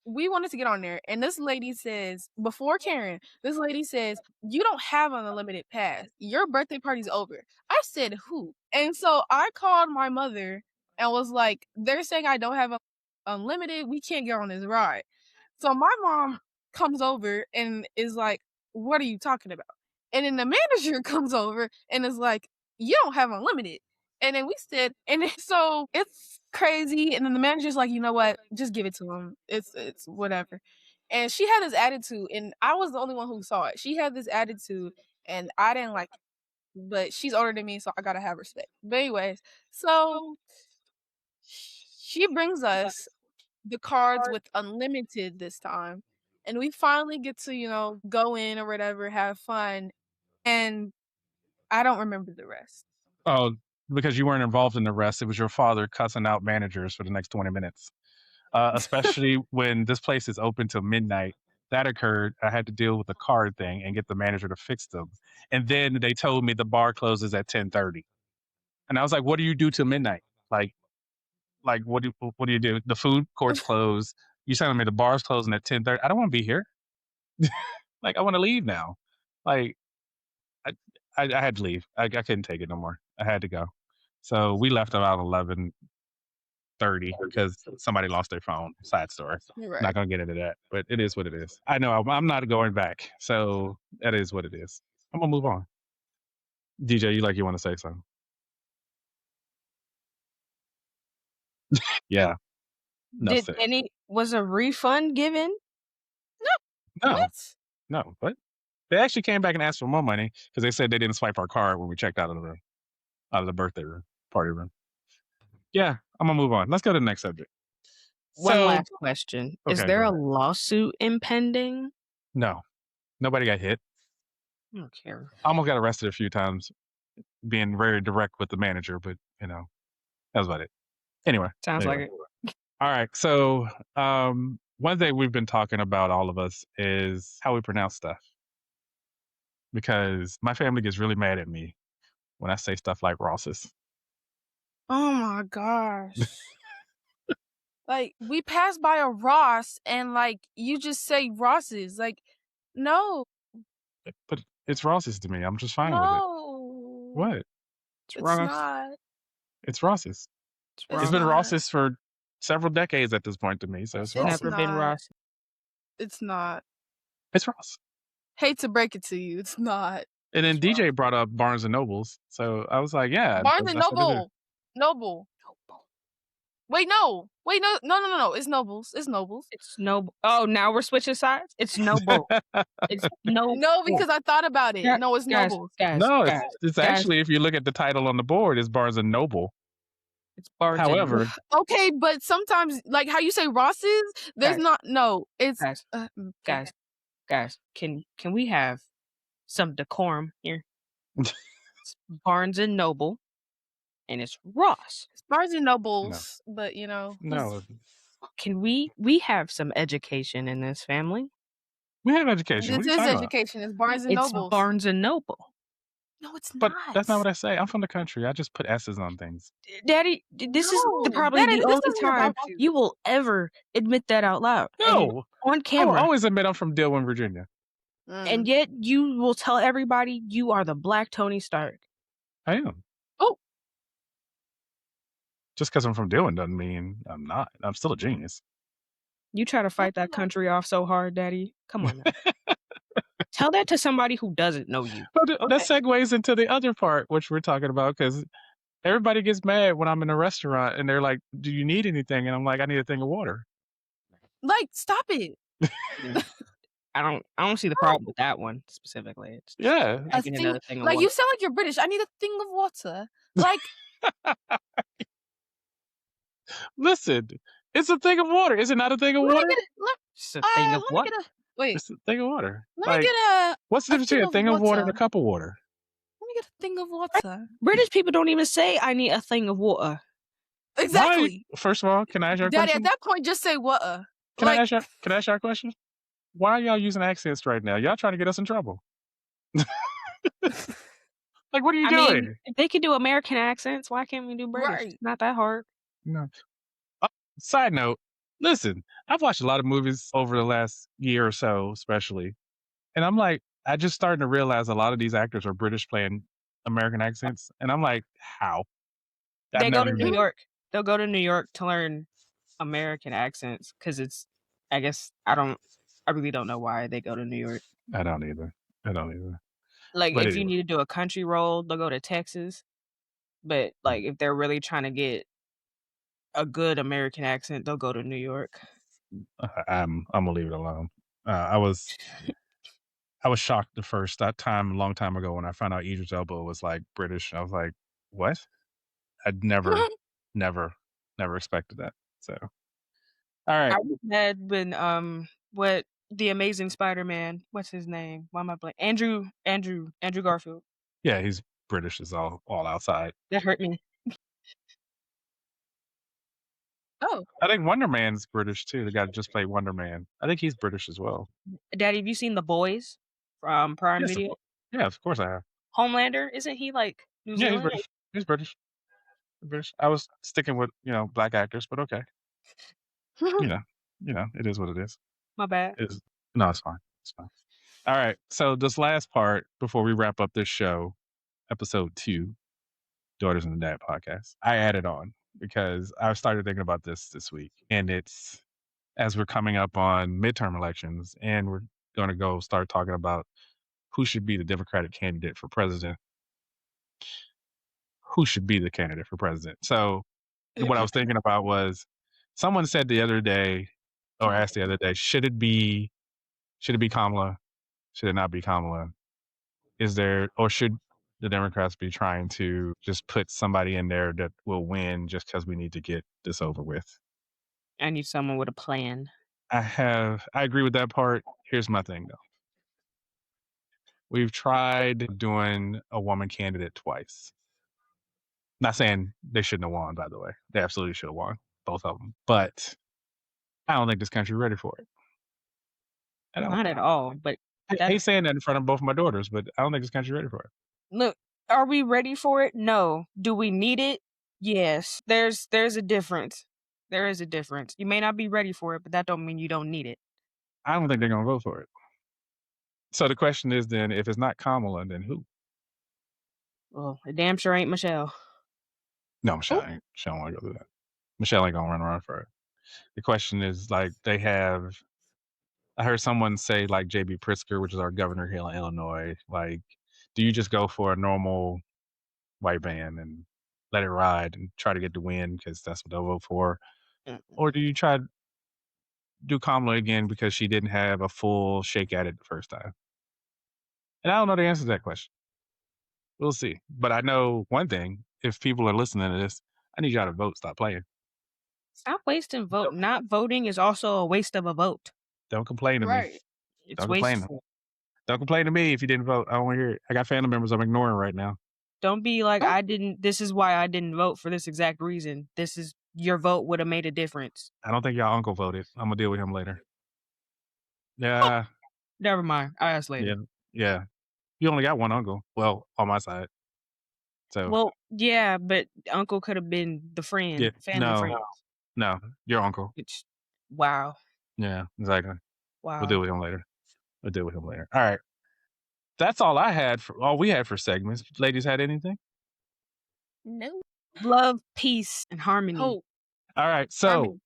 S3: we wanted to get on there, and this lady says, before Karen, this lady says, you don't have an unlimited pass. Your birthday party's over. I said, who? And so I called my mother and was like, they're saying I don't have unlimited. We can't get on this ride. So my mom comes over and is like, what are you talking about? And then the manager comes over and is like, you don't have unlimited. And then we said, and so it's crazy. And then the manager's like, you know what? Just give it to him. It's whatever. And she had this attitude, and I was the only one who saw it. She had this attitude, and I didn't like it. But she's older than me, so I gotta have respect. But anyways, so she brings us the cards with unlimited this time. And we finally get to, go in or whatever, have fun. And I don't remember the rest.
S1: Oh, because you weren't involved in the rest. It was your father cussing out managers for the next 20 minutes. Especially when this place is open till midnight that occurred, I had to deal with the card thing and get the manager to fix them. And then they told me the bar closes at 10:30. And I was like, "What do you do till midnight? Like what do you do? The food court's closed. You telling me the bar's closing at 10:30? I don't want to be here. Like I want to leave now. Like I, I had to leave. I couldn't take it no more. I had to go. So we left about 11:30 because somebody lost their phone. Side story.
S3: Right.
S1: Not gonna get into that, but it is what it is. I know I'm not going back. So that is what it is. I'm gonna move on. DJ, you want to say something? Yeah. No,
S2: Did
S1: sis.
S2: was a refund given?
S1: No,
S3: What?
S1: no. But they actually came back and asked for more money because they said they didn't swipe our card when we checked out of the birthday room, party room. Yeah, I'm gonna move on. Let's go to the next subject.
S2: One
S1: So,
S2: last question. Is
S1: okay,
S2: there
S1: go
S2: a
S1: ahead.
S2: lawsuit impending?
S1: No, nobody got hit.
S2: I don't care.
S1: I almost got arrested a few times being very direct with the manager, but that was about it. Anyway,
S2: Sounds like
S1: anyway.
S2: it.
S1: All right. So, one thing we've been talking about, all of us, is how we pronounce stuff. Because my family gets really mad at me when I say stuff like Ross's.
S3: Oh my gosh. Like, we passed by a Ross and like you just say Ross's. Like, no.
S1: But it's Ross's to me. I'm just fine with it.
S3: No.
S1: What?
S2: It's
S3: It's
S2: Ross.
S3: not.
S1: It's Ross's.
S2: It's
S3: It's
S1: It's been
S3: not.
S1: Ross's for several decades at this point to me, so it's
S2: It's
S1: Ross's.
S2: never been
S3: not.
S2: Ross.
S3: It's not.
S1: It's Ross.
S3: Hate to break it to you. It's not.
S1: And then
S3: It's
S1: DJ
S3: Ross.
S1: brought up Barnes and Nobles, so I was like, yeah,
S3: Barnes and
S1: that's what it is.
S3: Noble. Wait, no. Wait, no. It's Nobles. It's Nobles.
S2: It's Noble. Oh, now we're switching sides? It's Noble. It's Noble.
S3: No, because I thought about it.
S2: Yeah,
S3: No, it's
S2: guys,
S3: Nobles.
S1: No,
S2: guys,
S1: it's
S2: guys.
S1: actually, if you look at the title on the board, it's Barnes and Noble.
S2: It's Barnes and
S1: However,
S2: Noble.
S3: Okay, but sometimes, like how you say Ross's, there's
S2: Guys.
S3: not. No, it's
S2: Guys, guys, can we have some decorum here? It's Barnes and Noble, and it's Ross.
S3: It's Barnes and Nobles, but
S1: no,
S2: Can we have some education in this family?
S1: we have education. What
S3: This
S1: are you
S3: is
S1: talking about?
S3: education. It's Barnes and
S2: It's
S3: Nobles.
S2: Barnes and Noble.
S3: No, it's
S1: But
S3: not.
S1: that's not what I say. I'm from the country. I just put S's on things.
S2: Daddy, this is
S3: No,
S2: probably
S3: Daddy,
S2: the
S3: this
S2: only
S3: isn't
S2: time
S3: about you.
S2: you will ever admit that out loud. And
S1: No,
S2: on
S1: I will
S2: camera.
S1: always admit I'm from Dillwyn, Virginia.
S2: And yet you will tell everybody you are the Black Tony Stark.
S1: I am.
S3: Oh.
S1: Just because I'm from Dillwyn doesn't mean I'm not. I'm still a genius.
S2: You try to fight that country off so hard, Daddy. Come on now. Tell that to somebody who doesn't know you.
S1: But that segues into the other part, which we're talking about, because everybody gets mad when I'm in a restaurant and they're like, "Do you need anything?" And I'm like, "I need a thing of water."
S3: Like, stop it.
S2: I don't see the problem with that one specifically. It's just
S1: Yeah.
S2: making another thing of
S3: Like,
S2: water.
S3: you sound like you're British. I need a thing of water. Like,
S1: Listen, it's a thing of water. Is it not a thing of water?
S2: It's a thing of what?
S3: Wait,
S1: It's a thing of water.
S3: let me get a.
S1: What's the difference between a thing of water and a cup of water?
S3: Let me get a thing of water.
S2: British people don't even say I need a thing of water.
S3: Exactly.
S1: First of all, can I ask you a
S3: Daddy,
S1: question?
S3: at that point, just say water.
S1: Can I ask you a question? Why are y'all using accents right now? Y'all trying to get us in trouble. Like, what are you doing?
S2: mean, if they can do American accents, why can't we do British?
S3: Right.
S2: It's not that hard.
S1: No. Side note, listen, I've watched a lot of movies over the last year or so, especially. And I'm like, I just starting to realize a lot of these actors are British playing American accents. And I'm like, how?
S2: They go to New York. They'll go to New York to learn American accents because it's, I guess, I really don't know why they go to New York.
S1: I don't either.
S2: Like,
S1: But
S2: if you
S1: anyway.
S2: need to do a country role, they'll go to Texas. But, like, if they're really trying to get a good American accent, they'll go to New York.
S1: I'm gonna leave it alone. I was shocked the first a long time ago when I found out Idris Elba was like British. I was like, what? I'd never expected that. So, all right.
S2: I was mad when what the Amazing Spider-Man, what's his name? Why am I blanking? Andrew Garfield.
S1: Yeah, he's British as all outside.
S2: That hurt me.
S3: Oh,
S1: I think Wonder Man's British too. The guy that just played Wonder Man. I think he's British as well.
S2: Daddy, have you seen The Boys from Prime
S1: Yes,
S2: Video?
S1: of course I have.
S2: Homelander, isn't he like New
S1: Yeah, he's
S2: Zealand?
S1: British. He's British. British. I was sticking with black actors, but okay. You know, it is what it is.
S2: My bad.
S1: It's no, it's fine. It's fine. All right. So this last part before we wrap up this show, episode 2, Daughters and the Dad podcast, I added on because I started thinking about this week, and it's as we're coming up on midterm elections, and we're going to go start talking about who should be the Democratic candidate for president. Who should be the candidate for president? So what I was thinking about was someone said the other day, or asked the other day, should it be Kamala? Should it not be Kamala? Is there, or should the Democrats be trying to just put somebody in there that will win just because we need to get this over with?
S2: I need someone with a plan.
S1: I agree with that part. Here's my thing though. We've tried doing a woman candidate twice. Not saying they shouldn't have won, by the way. They absolutely should have won, both of them. But I don't think this country's ready for it.
S2: Not at all. But
S1: I hate saying that in front of both of my daughters, but I don't think this country's ready for it.
S2: look, are we ready for it? No. Do we need it? Yes. There's a difference. There is a difference. You may not be ready for it, but that don't mean you don't need it.
S1: I don't think they're gonna vote for it. So the question is then, if it's not Kamala, then who?
S2: Well, it damn sure ain't Michelle.
S1: No, Michelle ain't. Michelle don't want to go through that. Michelle ain't gonna run around for it. The question is, like, I heard someone say, like, J.B. Pritzker, which is our governor here in Illinois, like, do you just go for a normal white man and let it ride and try to get the win because that's what they'll vote for? Or do you try to do Kamala again because she didn't have a full shake at it the first time? And I don't know the answer to that question. We'll see. But I know one thing. If people are listening to this, I need y'all to vote. Stop playing.
S2: Stop wasting vote. Not voting is also a waste of a vote.
S1: Don't complain to me.
S3: right.
S2: It's
S1: Don't complain.
S2: wasteful.
S1: Don't complain to me if you didn't vote. I don't want to hear it. I got family members I'm ignoring right now.
S2: Don't be like, this is why I didn't vote for this exact reason. Your vote would have made a difference.
S1: I don't think y'all uncle voted. I'm going to deal with him later. Yeah.
S2: Never mind. I'll ask later.
S1: Yeah. You only got one uncle. Well, on my side. So.
S2: Well, yeah, but uncle could have been the friend, family friend.
S1: No, your uncle.
S2: Wow.
S1: Yeah, exactly.
S2: Wow.
S1: We'll deal with him later. All right. That's all we had for segments. Ladies had anything?
S3: No.
S2: Love, peace, and harmony.
S3: Hope.
S1: All right. So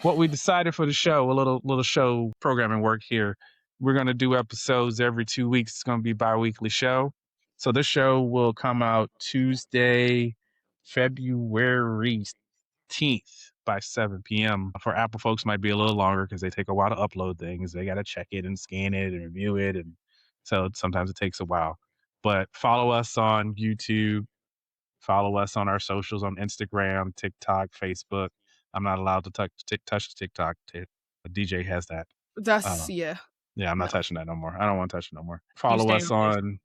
S1: what we decided for the show, a little show programming work here. We're going to do episodes every 2 weeks. It's going to be a bi-weekly show. So this show will come out Tuesday, February 10th by 7 p.m. For Apple folks, might be a little longer because they take a while to upload things. They got to check it and scan it and review it. And so sometimes it takes a while. But follow us on YouTube. Follow us on our socials on Instagram, TikTok, Facebook. I'm not allowed to touch TikTok. DJ has that.
S3: That's, yeah.
S1: Yeah, I'm not touching that no more. I don't want to touch it no more. Follow us on,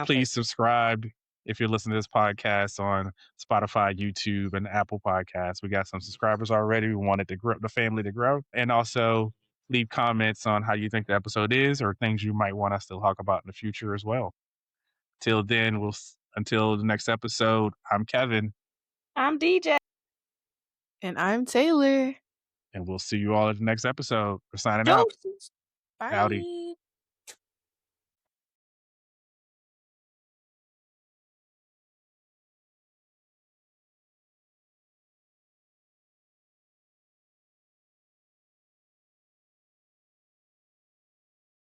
S1: please subscribe if you're listening to this podcast on Spotify, YouTube, and Apple Podcasts. We got some subscribers already. We wanted to grow the family to grow. And also leave comments on how you think the episode is or things you might want us to talk about in the future as well. Till then, until the next episode, I'm Kevin.
S2: I'm DJ.
S3: And I'm Taylor.
S1: And we'll see you all at the next episode. We're signing out.
S3: Bye.
S1: Howdy.